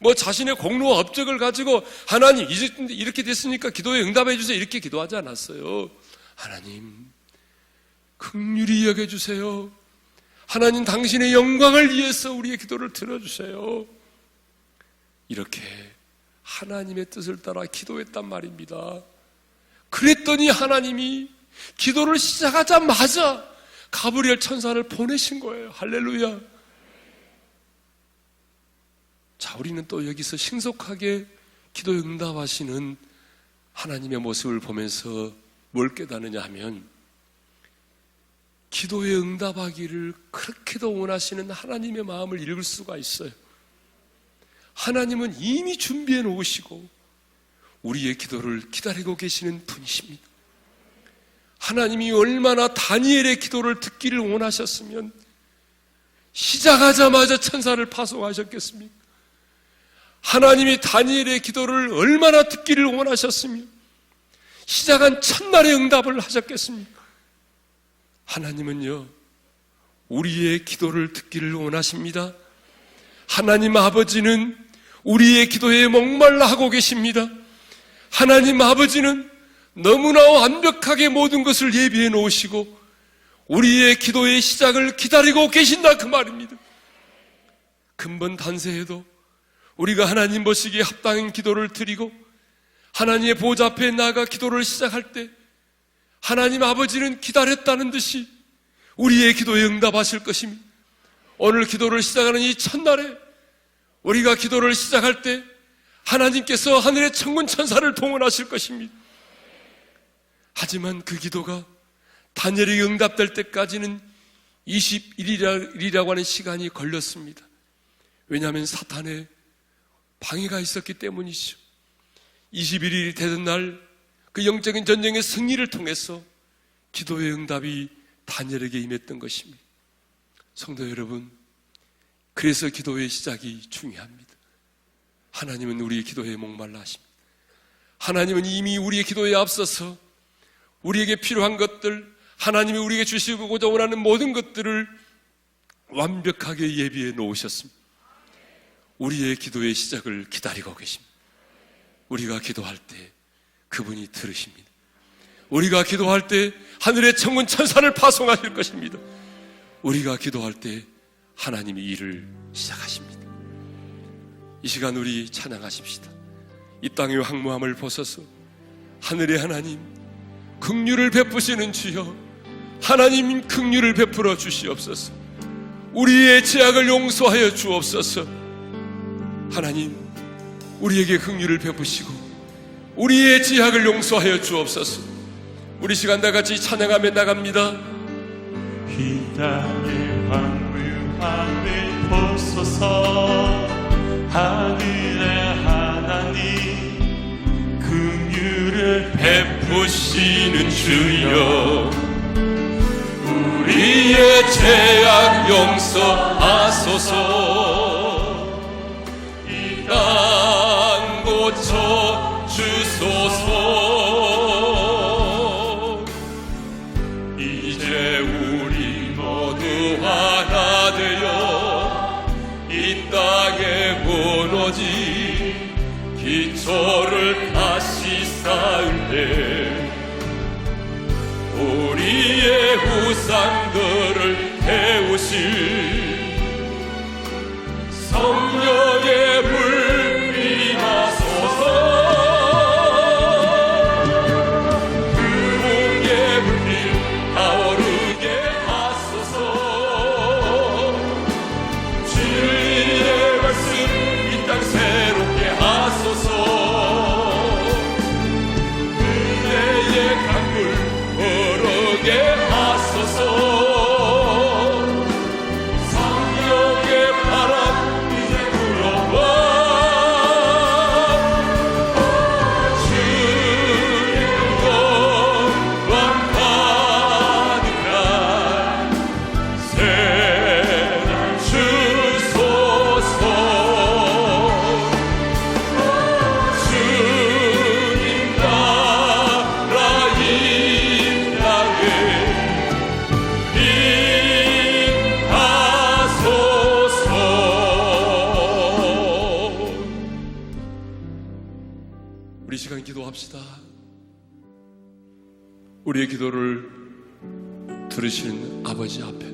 Speaker 1: 뭐 자신의 공로와 업적을 가지고 하나님 이제 이렇게 됐으니까 기도에 응답해 주세요 이렇게 기도하지 않았어요. 하나님 긍휼히 여겨주세요. 하나님 당신의 영광을 위해서 우리의 기도를 들어주세요. 이렇게 하나님의 뜻을 따라 기도했단 말입니다. 그랬더니 하나님이 기도를 시작하자마자 가브리엘 천사를 보내신 거예요. 할렐루야. 자, 우리는 또 여기서 신속하게 기도에 응답하시는 하나님의 모습을 보면서 뭘 깨닫느냐 하면, 기도에 응답하기를 그렇게도 원하시는 하나님의 마음을 읽을 수가 있어요. 하나님은 이미 준비해 놓으시고 우리의 기도를 기다리고 계시는 분이십니다. 하나님이 얼마나 다니엘의 기도를 듣기를 원하셨으면 시작하자마자 천사를 파송하셨겠습니까? 하나님이 다니엘의 기도를 얼마나 듣기를 원하셨으며 시작한 첫날에 응답을 하셨겠습니까? 하나님은요, 우리의 기도를 듣기를 원하십니다. 하나님 아버지는 우리의 기도에 목말라 하고 계십니다. 하나님 아버지는 너무나 완벽하게 모든 것을 예비해 놓으시고 우리의 기도의 시작을 기다리고 계신다 그 말입니다. 근본 단세에도 우리가 하나님 보시기에 합당한 기도를 드리고 하나님의 보좌 앞에 나아가 기도를 시작할 때 하나님 아버지는 기다렸다는 듯이 우리의 기도에 응답하실 것입니다. 오늘 기도를 시작하는 이 첫날에 우리가 기도를 시작할 때 하나님께서 하늘의 천군 천사를 동원하실 것입니다. 하지만 그 기도가 다니엘에게 응답될 때까지는 21일이라고 하는 시간이 걸렸습니다. 왜냐하면 사탄의 방해가 있었기 때문이죠. 21일이 되던 날 그 영적인 전쟁의 승리를 통해서 기도의 응답이 다니엘에게 임했던 것입니다. 성도 여러분, 그래서 기도의 시작이 중요합니다. 하나님은 우리의 기도에 목말라 하십니다. 하나님은 이미 우리의 기도에 앞서서 우리에게 필요한 것들, 하나님이 우리에게 주시고자 원하는 모든 것들을 완벽하게 예비해 놓으셨습니다. 우리의 기도의 시작을 기다리고 계십니다. 우리가 기도할 때 그분이 들으십니다. 우리가 기도할 때 하늘의 천군 천사를 파송하실 것입니다. 우리가 기도할 때 하나님이 일을 시작하십니다. 이 시간 우리 찬양하십시다. 이 땅의 황무함을 벗어서 하늘의 하나님 긍휼을 베푸시는 주여, 하나님 긍휼을 베풀어 주시옵소서. 우리의 죄악을 용서하여 주옵소서. 하나님 우리에게 긍휼을 베푸시고 우리의 죄악을 용서하여 주옵소서. 우리 시간 다 같이 찬양하며 나갑니다.
Speaker 2: 이 땅의 황무함을 벗어서 하늘의 하나님 긍휼을
Speaker 1: 베푸시는 주여, 우리의 죄악 용서하소서. 이 땅 고쳐 주소서. 이제 우리 모두 하나 되어 이 땅에 무너진 기초를 다시 쌓을때 우리의 후상들을 태우실 성령의 불 임하소서. 그 공의 불길 타오르게 하소서. 진리의 말씀 이 땅 새롭게 하소서. 은혜의 강물 흐르게 하소서. 성령의 바람 이제 불어와. 주의 영광 가득한 새날 주소서. 주님 나라 이 땅에 임하소서. 우리 시간 기도합시다. 우리의 기도를 들으시는 아버지 앞에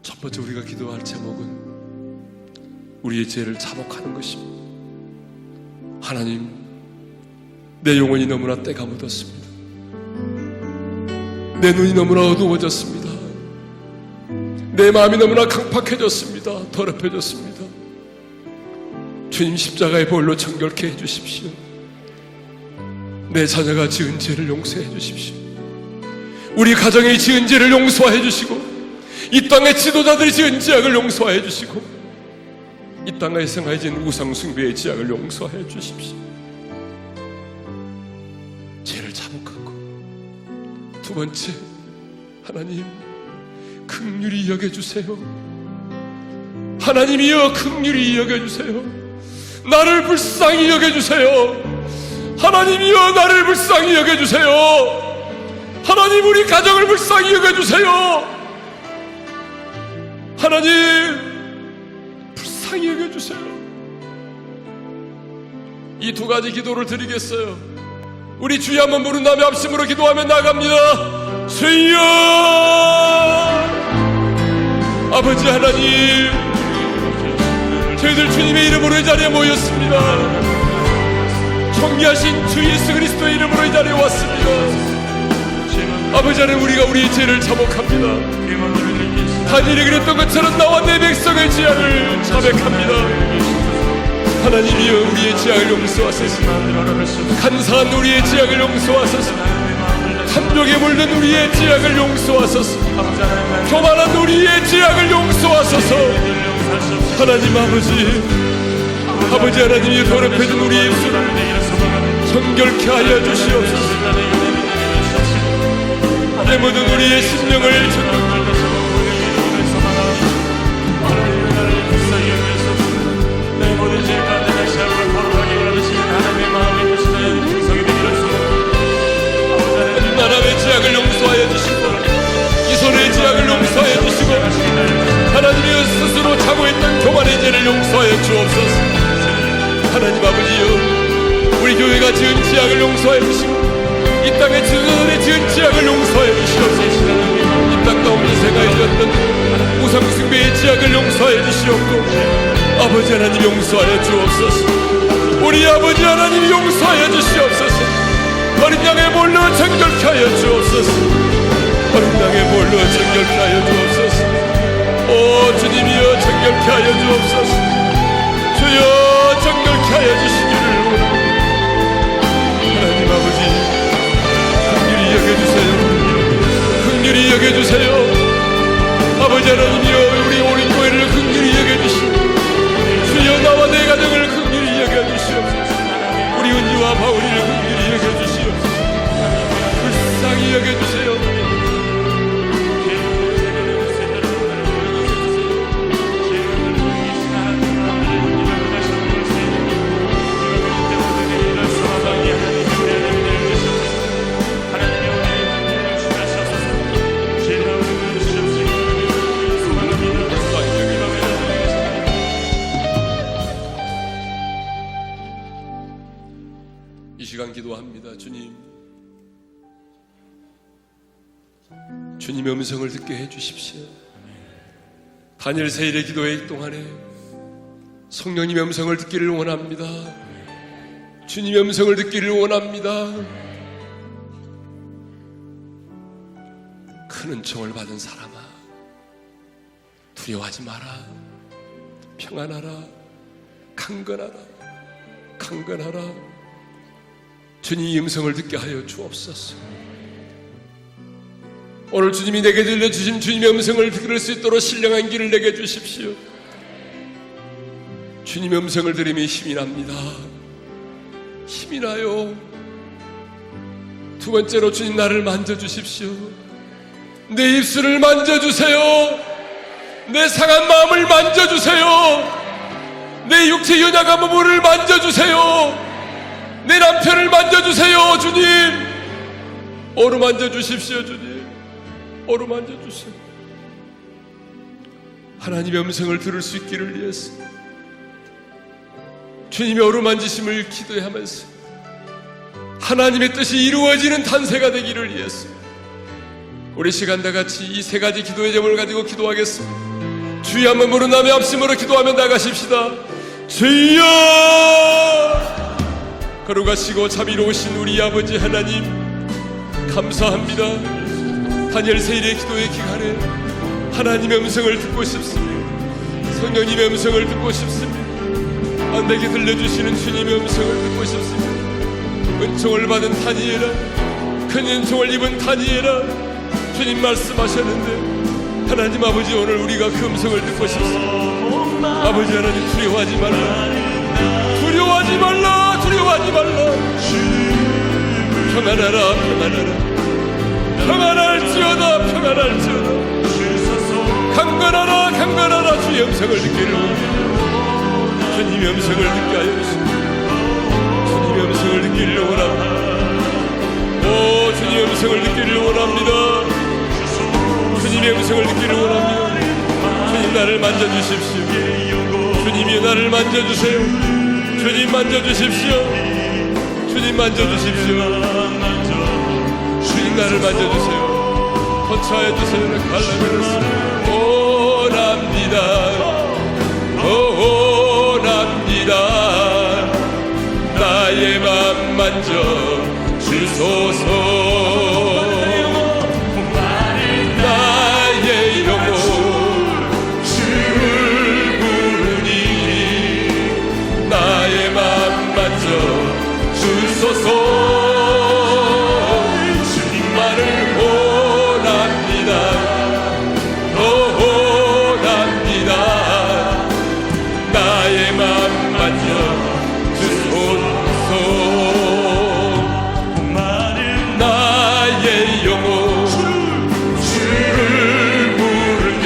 Speaker 1: 첫 번째 우리가 기도할 제목은 우리의 죄를 자복하는 것입니다. 하나님, 내 영혼이 너무나 때가 묻었습니다. 내 눈이 너무나 어두워졌습니다. 내 마음이 너무나 강팍해졌습니다. 더럽혀졌습니다. 주님, 십자가의 보혈로 정결케 해주십시오. 내 자녀가 지은 죄를 용서해 주십시오. 우리 가정이 지은 죄를 용서해 주시고, 이 땅의 지도자들이 지은 죄악을 용서해 주시고, 이 땅에서 행해진 우상 숭배의 죄악을 용서해 주십시오. 죄를 자복하고, 두 번째, 하나님 긍휼히 여겨주세요. 하나님이여 긍휼히 여겨주세요. 나를 불쌍히 여겨주세요. 하나님이여 나를 불쌍히 여겨주세요. 하나님, 우리 가정을 불쌍히 여겨주세요. 하나님, 불쌍히 여겨주세요. 이 두 가지 기도를 드리겠어요. 우리 주여 한번 부른 다음에 합심으로 기도하며 나갑니다. 주여, 아버지 하나님, 저희들 주님의 이름으로 이 자리에 모였습니다. 존귀하신 주 예수 그리스도의 이름으로 이 자리에 왔습니다. 아버지 하나님, 우리가 우리의 죄를 자복합니다. 다니엘이 그랬던 것처럼 나와 내 백성의 죄악을 자백합니다. 하나님이여 우리의 죄악을 용서하소서. 간사한 우리의 죄악을 용서하소서. 탐욕에 물든 우리의 죄악을 용서하소서. 교만한 우리의 죄악을 용서하소서. 하나님 아버지 하나님이 더럽혀진 우리의 입술을 정결케 하여 주시옵소서. 내 모든 우리의 심령을 나라의 죄악을 용서하여 주시고, 이 손의 죄악을 용서하여 주시고, 하나님이여 스스로 자고 있던 교만의 죄를 용서하여 주옵소서. 하나님 아버지여, 우리 교회가 지은 죄악을 용서하여 주시고, 이 땅의 지도자들의 지은 죄악을 용서하여 주시옵소서. 이 땅 가운데 생활해졌던 우상 숭배의 죄악을 용서하여 주시옵고, 아버지 하나님 용서하여 주옵소서. 우리 아버지 하나님 용서하여 주시옵소서. 어린 양의 볼로 정결케 하여 주옵소서. 어린 양의 볼로 정결케 하여 주옵소서. 오 주님이여 정결케 하여 주옵소서. 주여 정결케 하여 주시기를 원합니다. 하나님 아버지, 여겨주세요. 긍휼히 여겨주세요. 아버지 하나님이여, 우리 오랜 교회를 긍휼히 여겨주시고 주여 나와 내 가정을 긍휼히 여겨주시옵소서. 우리 은지와 바울이를 긍휼히 여겨주시옵소서. 불쌍히 여겨주세요. 이 시간 기도합니다. 주님의 음성을 듣게 해주십시오. 다니엘 세일의 기도회 동안에 성령님의 음성을 듣기를 원합니다. 주님의 음성을 듣기를 원합니다. 큰 은총을 받은 사람아, 두려워하지 마라. 평안하라. 강건하라. 강건하라. 주님의 음성을 듣게 하여 주옵소서. 오늘 주님이 내게 들려주신 주님의 음성을 들을 수 있도록 신령한 길을 내게 주십시오. 주님의 음성을 들으면 힘이 납니다. 힘이 나요. 두 번째로 주님 나를 만져주십시오. 내 입술을 만져주세요. 내 상한 마음을 만져주세요. 내 육체 연약한 부분을 만져주세요. 내 남편을 만져주세요. 주님, 어루만져 주십시오. 주님, 어루만져 주세요. 하나님의 음성을 들을 수 있기를 위해서 주님의 어루만지심을 기도하면서 하나님의 뜻이 이루어지는 탄세가 되기를 위해서 우리 시간 다 같이 이 세 가지 기도의 제목을 가지고 기도하겠습니다. 주여 한번 부른다며 합심으로 기도하며 나가십시다. 주여! 걸어가시고 자비로우신 우리 아버지 하나님, 감사합니다. 다니엘 세일의 기도의 기간에 하나님의 음성을 듣고 싶습니다. 성령님의 음성을 듣고 싶습니다. 내게 들려주시는 주님의 음성을 듣고 싶습니다. 은총을 받은 다니엘아, 큰 은총을 입은 다니엘아, 주님 말씀하셨는데 하나님 아버지, 오늘 우리가 그 음성을 듣고 싶습니다. 아버지 하나님, 두려워하지 말라. 두려워하지 말라. 두려워하지 말라. 평안하라. 평안하라. 평안할지어다. 평안할지어다. 강건하라. 강건하라. 주의 음성을 듣기를 원합니다. 주님의 음성을 듣게 하여 주십시오. 주님의 음성을 듣기를 원합니다. 오, 주님의 음성을 듣기를 원합니다. 주님의 음성을 듣기를 원합니다. 주님, 나를 만져주십시오. 주님이 나를 만져주세요. 주님 만져주십시오. 주님 만져주십시오. 주님 나를 만져주세요. 거처하여 주세요. 갈라면서 원합니다. 원합니다. 나의 맘 만져 주소서. 나의 영혼 주를 부르니 나의 맘 만져 주소서. 주님만을 원합니다. 원합니다. 나의 맘 만져 주소서. 나의 영혼 주를 부르니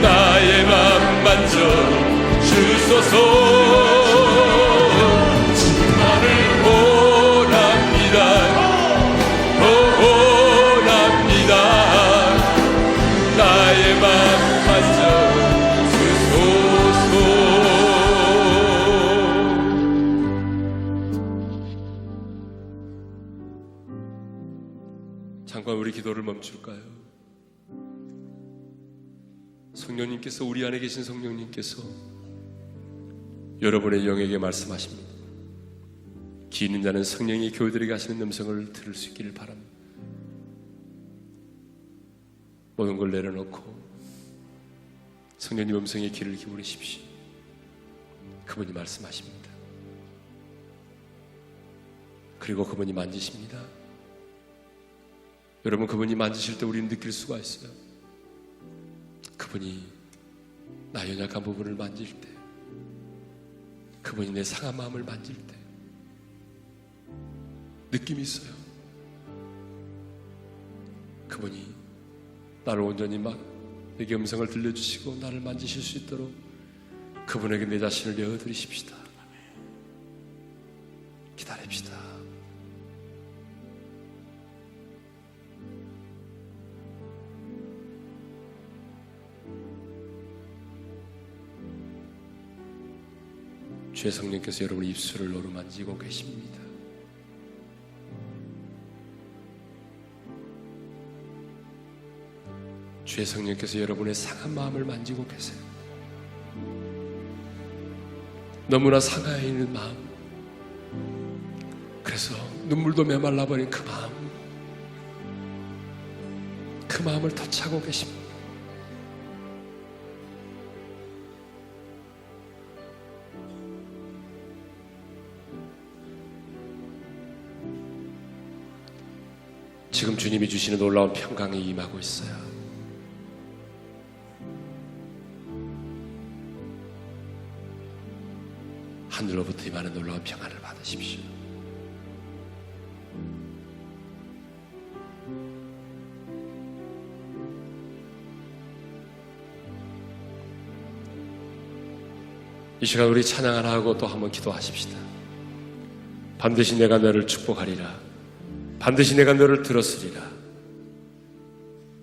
Speaker 1: 나의 맘 만져 주소서. 주님만을 원합니다. 원합니다. 나의 맘 만져 주소서. 잠깐 우리 기도를 멈출까요? 성령님께서, 우리 안에 계신 성령님께서 여러분의 영에게 말씀하십니다. 기 있는 자는 성령이 교회들에게 하시는 음성을 들을 수 있기를 바랍니다. 모든 걸 내려놓고 성령님 음성에 귀를 기울이십시오. 그분이 말씀하십니다. 그리고 그분이 만지십니다. 여러분, 그분이 만지실 때 우리는 느낄 수가 있어요. 그분이 나 연약한 부분을 만질 때, 그분이 내 상한 마음을 만질 때 느낌이 있어요. 그분이 나를 온전히 내게 음성을 들려주시고 나를 만지실 수 있도록 그분에게 내 자신을 내어드리십시다. 기다립시다. 주의 성령께서 여러분의 입술을 노르만지고 계십니다. 주의 성령께서 여러분의 상한 마음을 만지고 계세요. 너무나 상하여 있는 마음, 그래서 눈물도 메말라버린 그 마음을 터치하고 계십니다. 지금 주님이 주시는 놀라운 평강이 임하고 있어요. 하늘로부터 임하는 놀라운 평안을 받으십시오. 이 시간 우리 찬양 하나 하고 또 한번 기도하십시다. 반드시 내가 너를 축복하리라. 반드시 내가 너를 들었으리라.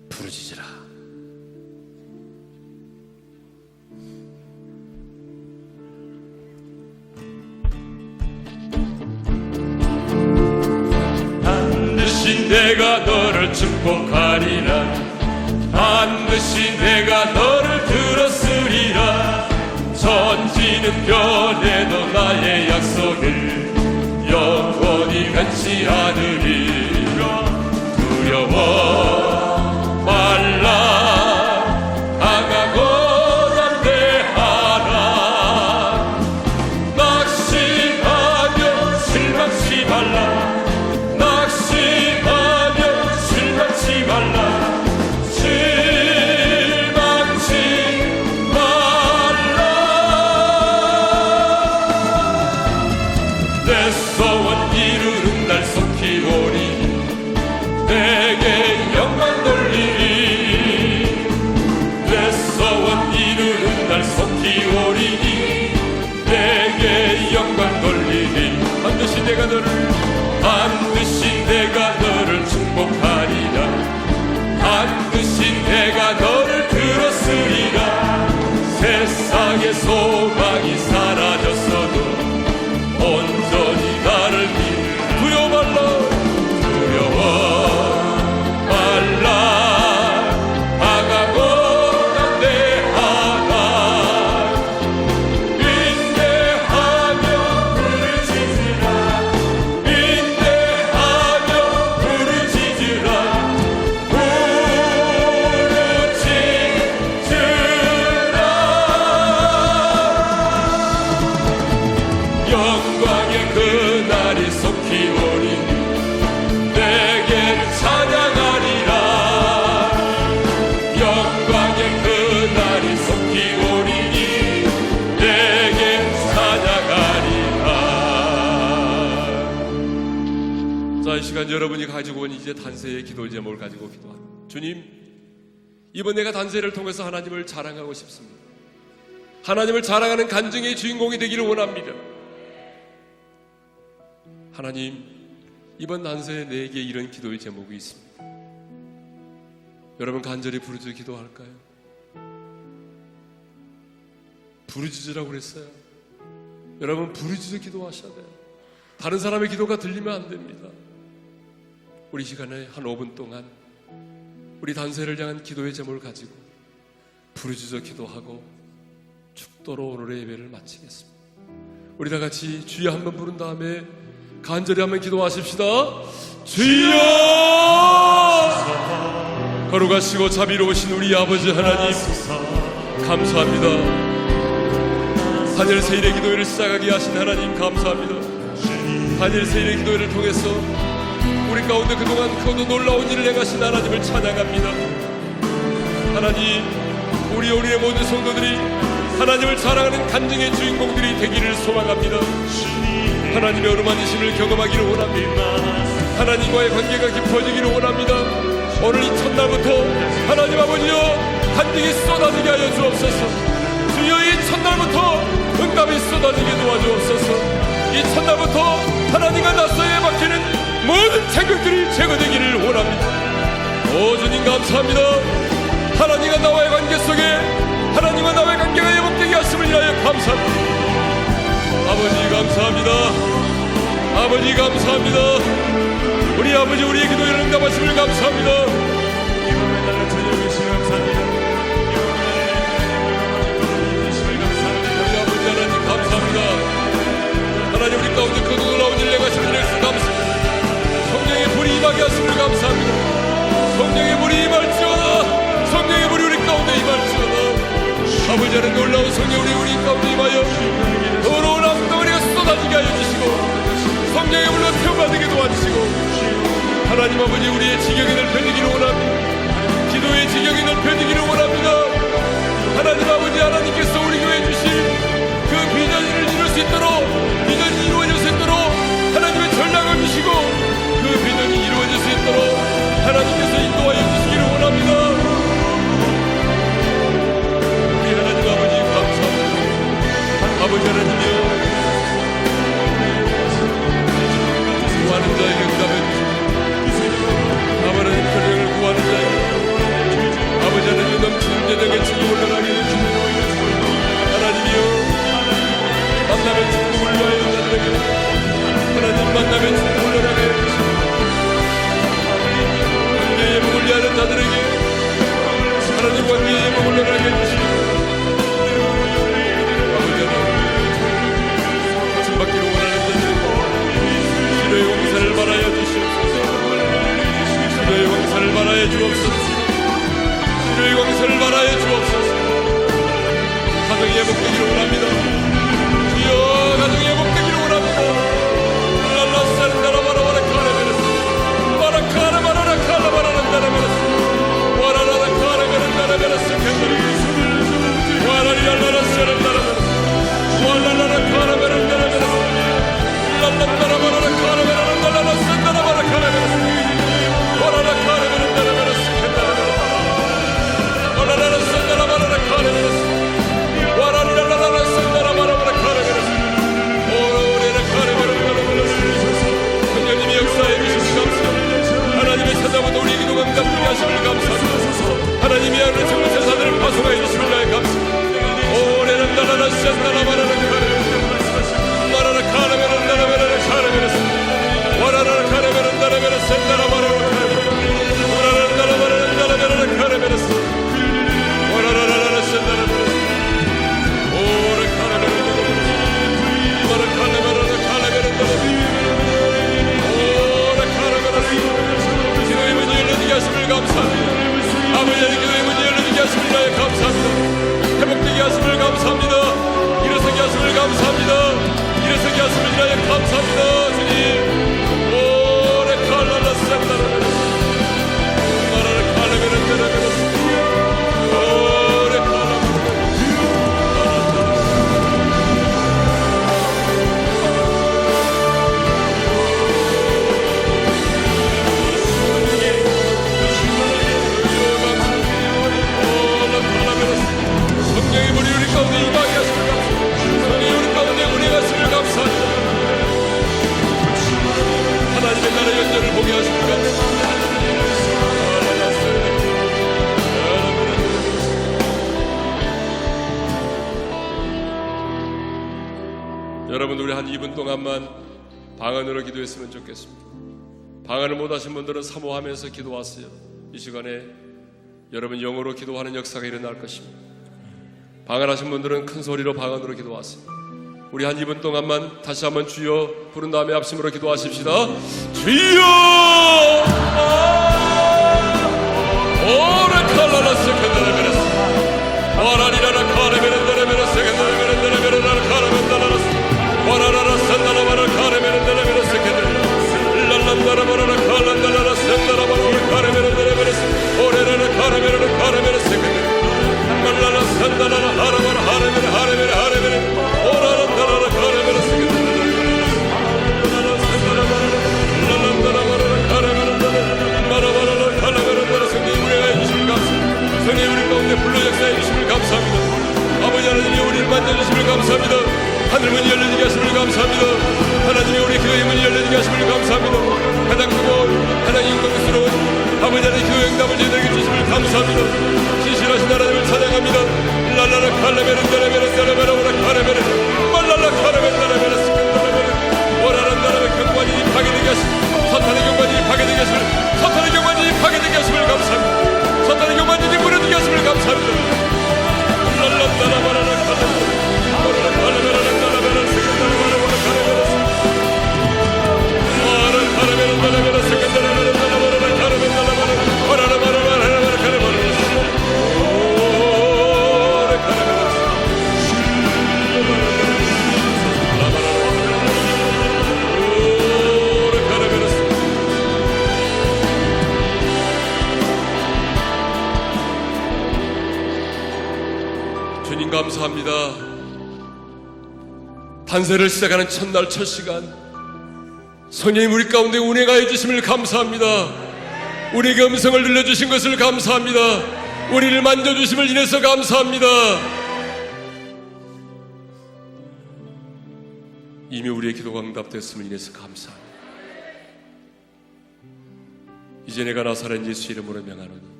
Speaker 1: 부르짖으라.
Speaker 2: 반드시 내가 너를 축복하리라. 반드시 내가 너를 들었으리라. 천지는 변해도 나의 약속을 영원히 변치 않으리라. 두려워 말라. 강하고 담대하라. 낙심하며 실망치 말라. 낙심하며 실망치 말라. 실망치 말라. 내 소원 이루는 날 속히 오리. 내게 영광 돌리리. 내 소원 이루는 날 속히 오리니. 내게 영광 돌리리. 반드시 내가 너를 축복하리라. 반드시 내가 너를 들었으리라. 세상의 소망이 사라졌어도 온전히 나를 믿으라. 두려워 말라. 두려워 말라. 강하고 담대하라. 인내하며 부르짖으라. 인내하며 부르짖으라. 영광의 그날이 속히 오리니. 내게 찬양하리라. 영광의 그날이 속히 오리니. 내게 찬양하리라.
Speaker 1: 자, 이 시간 여러분이 가지고 온 이제 단세의 기도 제목을 가지고 기도합니다. 주님, 이번 내가 단세를 통해서 하나님을 자랑하고 싶습니다. 하나님을 자랑하는 간증의 주인공이 되기를 원합니다. 하나님, 이번 난세에 내게 이런 기도의 제목이 있습니다. 여러분 간절히 부르짖어 기도할까요? 부르짖으라고 그랬어요. 여러분 부르짖어 기도하셔야 돼요. 다른 사람의 기도가 들리면 안 됩니다. 우리 시간에 한 5분 동안 우리 단세를 향한 기도의 제목을 가지고 부르짖어 기도하고 축도로 오늘의 예배를 마치겠습니다. 우리 다 같이 주여 한번 부른 다음에 간절히 한번 기도하십시다. 주여! 거룩하시고 자비로우신 우리 아버지 하나님, 감사합니다. 다니엘 세일의 기도회를 시작하게 하신 하나님 감사합니다. 다니엘 세일의 기도회를 통해서 우리 가운데 그동안 크고도 놀라운 일을 행하신 하나님을 찬양합니다. 하나님, 우리의 모든 성도들이 하나님을 사랑하는 간증의 주인공들이 되기를 소망합니다. 하나님의 어루만지심을 경험하기를 원합니다. 하나님과의 관계가 깊어지기를 원합니다. 오늘 이 첫날부터 하나님 아버지여 간증이 쏟아지게 하여 주옵소서. 주여, 이 첫날부터 응답이 쏟아지게 도와주옵소서. 이 첫날부터 하나님과 낯서에 박히는 모든 장벽들이 제거되기를 원합니다. 오 주님 감사합니다. 하나님과 나와의 관계 속에 하나님과 나와의 관계가 회복되게 하심을 위하여 감사합니다. 아버지 감사합니다. 아버지 감사합니다. 우리 아버지 우리의 기도를 응답하심을 감사합니다.
Speaker 3: 이번에 달라 찾아주시면 감사합니다.
Speaker 1: 우리 아버지 하나님 감사합니다. 하나님 우리 가운데 그 놀라운 일 행하심을 감사합니다. 성령의 불이 임하게 하심을 감사합니다. 성령의 불이 임할지어다. 성령의 불이 우리 가운데 임할지어다. 아버지 하나님 놀라운 성령 우리 가운데 임하여 더러운 암덩어리가 쏟아지게 하여 주시고 성령의 불로 태워받게 도와주시고 하나님 아버지 우리의 지경이 넓혀지기를 원합니다. 기도의 지경이 넓혀지기를 원합니다. 하나님 아버지 하나님께서 우리 교회에 주신 그 비전을 이룰 수 있도록 비전이 이루어질 수 있도록 하나님의 전략을 주시고 그 비전이 이루어질 수 있도록 하나님께서 인도하여 주시기를 원합니다. 우리 하나님 아버지 감사합니다. 아버지 하나님이여 구하는 자에게 응답해 주시고 아버지의 편령을 구하는 자에게 아버지 하나님 넘치는 재능의 축복을 전하게 해주시고 하나님이여 만남의 축복을 위하여 자들에게 하나님 만남의 축복을 전하게 해주시고 관계의 복을 위하여 자들에게 하나님 관계의 복을 전하게 해주시고 아버지 하나님 주받기를 원하는 자들에게 주의 용서를 바라여 주시옵소서. 주의 용서를 바라여 주옵소서. 주의 용서를 바라여 주옵소서. 가정이 회복되기를 원합니다. 주여 가정이 회복되기를 원합니다. 랄라산다라 바라바라 카라베르스 바라카라 바라라 카라바라라 카라베르스 와라라라 카라베르 카라베르스 캔드르스 와라리랄라라 세란다라베르스 와라라라 카라베르 카라베르스 랄라바라 바라라 카라베르 랄라라 산다라 바라 카라베르스 와라라 카라베르 카라베르스 캔드르스 와라라라 산다라 바라라 카라베르스 와라리랄라라 산다라 바라바라 카라베르스 오라오레라 카라베르 카라베르스 성령님이 역사해 주시니 감사합니다. 하나님의 찾아보다 우리 기도가 응답되게 하심을 감사합니다. 하나님이 하는 전부 세사들을 파송하여 주시는 나의 감사합니다. 오레라 나라라 산다라 바라라 카라베르스 와라라 카라베르 나라베르 카라베르스 와라라 카라베르 나라베르 산다라 바라라 카라베르스 와라라 나라바라 나라베르 카라베르스 와라라라라 산다라 바라라 오레 카라베르 와라 카라베르 카라베르 오레 카라베르 기도의 문이 열려지게 하심을 감사합니다. 아버지의 기도의 문이 열려지게 하심을 위하여 감사합니다. 회복되게 하심을 감사합니다. 일어서게 하심을 감사합니다. 일어서게 하심을 위하여 감사합니다. 주님 오레 칼라라 산다라 마라라 칼라베르 카라베르스 오레 칼라베르 성령의 물이 우리 가운데 임하게 하시길 감사합니다. 성령이 우리 가운데 우리가 하시길 감사합니다. 하나님의 나라의 연전을 보게 하시길 감사합니다. 여러분 우리 한 2분 동안만 방언으로 기도했으면 좋겠습니다. 방언을 못하신 분들은 사모하면서 기도하세요. 이 시간에 여러분 영어로 기도하는 역사가 일어날 것입니다. 방언하신 분들은 큰 소리로 방언으로 기도하세요. 우리 한 2분 동안만 다시 한번 주여 부른 다음에 합심으로 기도하십시다. 주여 오라 칼라라 세컨다라베레스 와라리라라 카레베렌다라베레스 세컨다라베렌다라베레라 카레벤다라스 와라라라 산다라바라 카레베렌다라베레스 세컨다라 랄란다라바라 감사합니다. 하늘 문이 열려지게 하심을 감사합니다. 하나님이 우리 교회 문이 열려지게 하심을 감사합니다. 가장 크고 가장 영광스러운 아버지 하나님의 교회 응답을 저희들에게 주심을 감사합니다. 신실하신 하나님을 찬양합니다. 랄라라 칼레메르 따라메르 따라메르 오라 카레메르 말랄라 카레메르 따라메르 스칸다라메르 오라란 나라의 경관이 파괴되게 하심, 사탄의 경관이 파괴되게 하심을, 사탄의 경관이 파괴되게 하심을 감사합니다. 사탄의 경관이 무너지게 하심을 감사합니다. 랄라 따라마라라 카레메르 오라라 카레메르 따라메르 스칸다라메르 오라 카레메르 오라 카레메르 따라메르 스칸다라메르 따라메르 카레메르 따라메르 오라라 마라마라 카레메르 주님 감사합니다. 단세를 시작하는 첫날 첫 시간 성령님 우리 가운데 운행하여 주심을 감사합니다. 우리에게 음성을 들려주신 것을 감사합니다. 우리를 만져주심을 인해서 감사합니다. 이미 우리의 기도가 응답됐음을 인해서 감사합니다. 이제 내가 나사렛 예수 이름으로 명하노니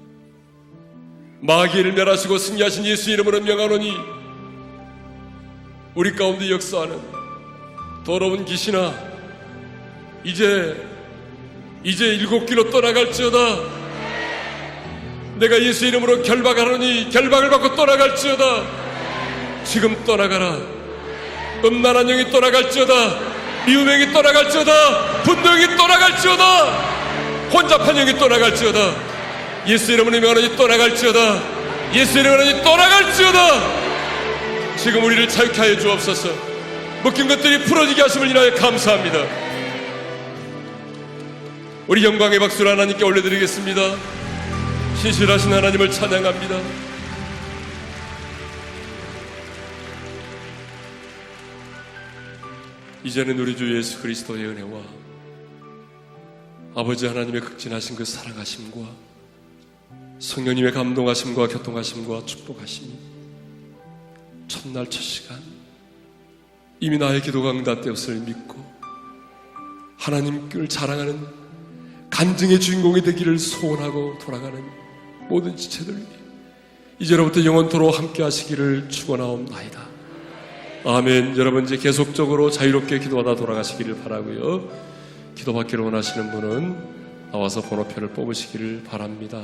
Speaker 1: 마귀를 멸하시고 승리하신 예수 이름으로 명하노니 우리 가운데 역사하는 더러운 귀신아 이제 7길로 떠나갈지어다. 내가 예수 이름으로 결박하노니 결박을 받고 떠나갈지어다. 지금 떠나가라. 음란한 영이 떠나갈지어다. 미움행이 떠나갈지어다. 분노행이 떠나갈지어다. 혼잡한 영이 떠나갈지어다. 예수 이름으로 명하노니 떠나갈지어다. 예수 이름으로 명하노니 떠나갈지어다. 지금 우리를 자유케 하여 주옵소서. 묶인 것들이 풀어지게 하심을 인하여 감사합니다. 우리 영광의 박수를 하나님께 올려드리겠습니다. 신실하신 하나님을 찬양합니다. 이제는 우리 주 예수 그리스도의 은혜와 아버지 하나님의 극진하신 그 사랑하심과 성령님의 감동하심과 교통하심과 축복하심이 첫날 첫 시간 이미 나의 기도가 응답되었을 믿고 하나님을 자랑하는 간증의 주인공이 되기를 소원하고 돌아가는 모든 지체들 이제로부터 영원토록 함께 하시기를 축원하옵나이다. 아멘. 여러분 이제 계속적으로 자유롭게 기도하다 돌아가시기를 바라고요. 기도받기를 원하시는 분은 나와서 번호표를 뽑으시기를 바랍니다.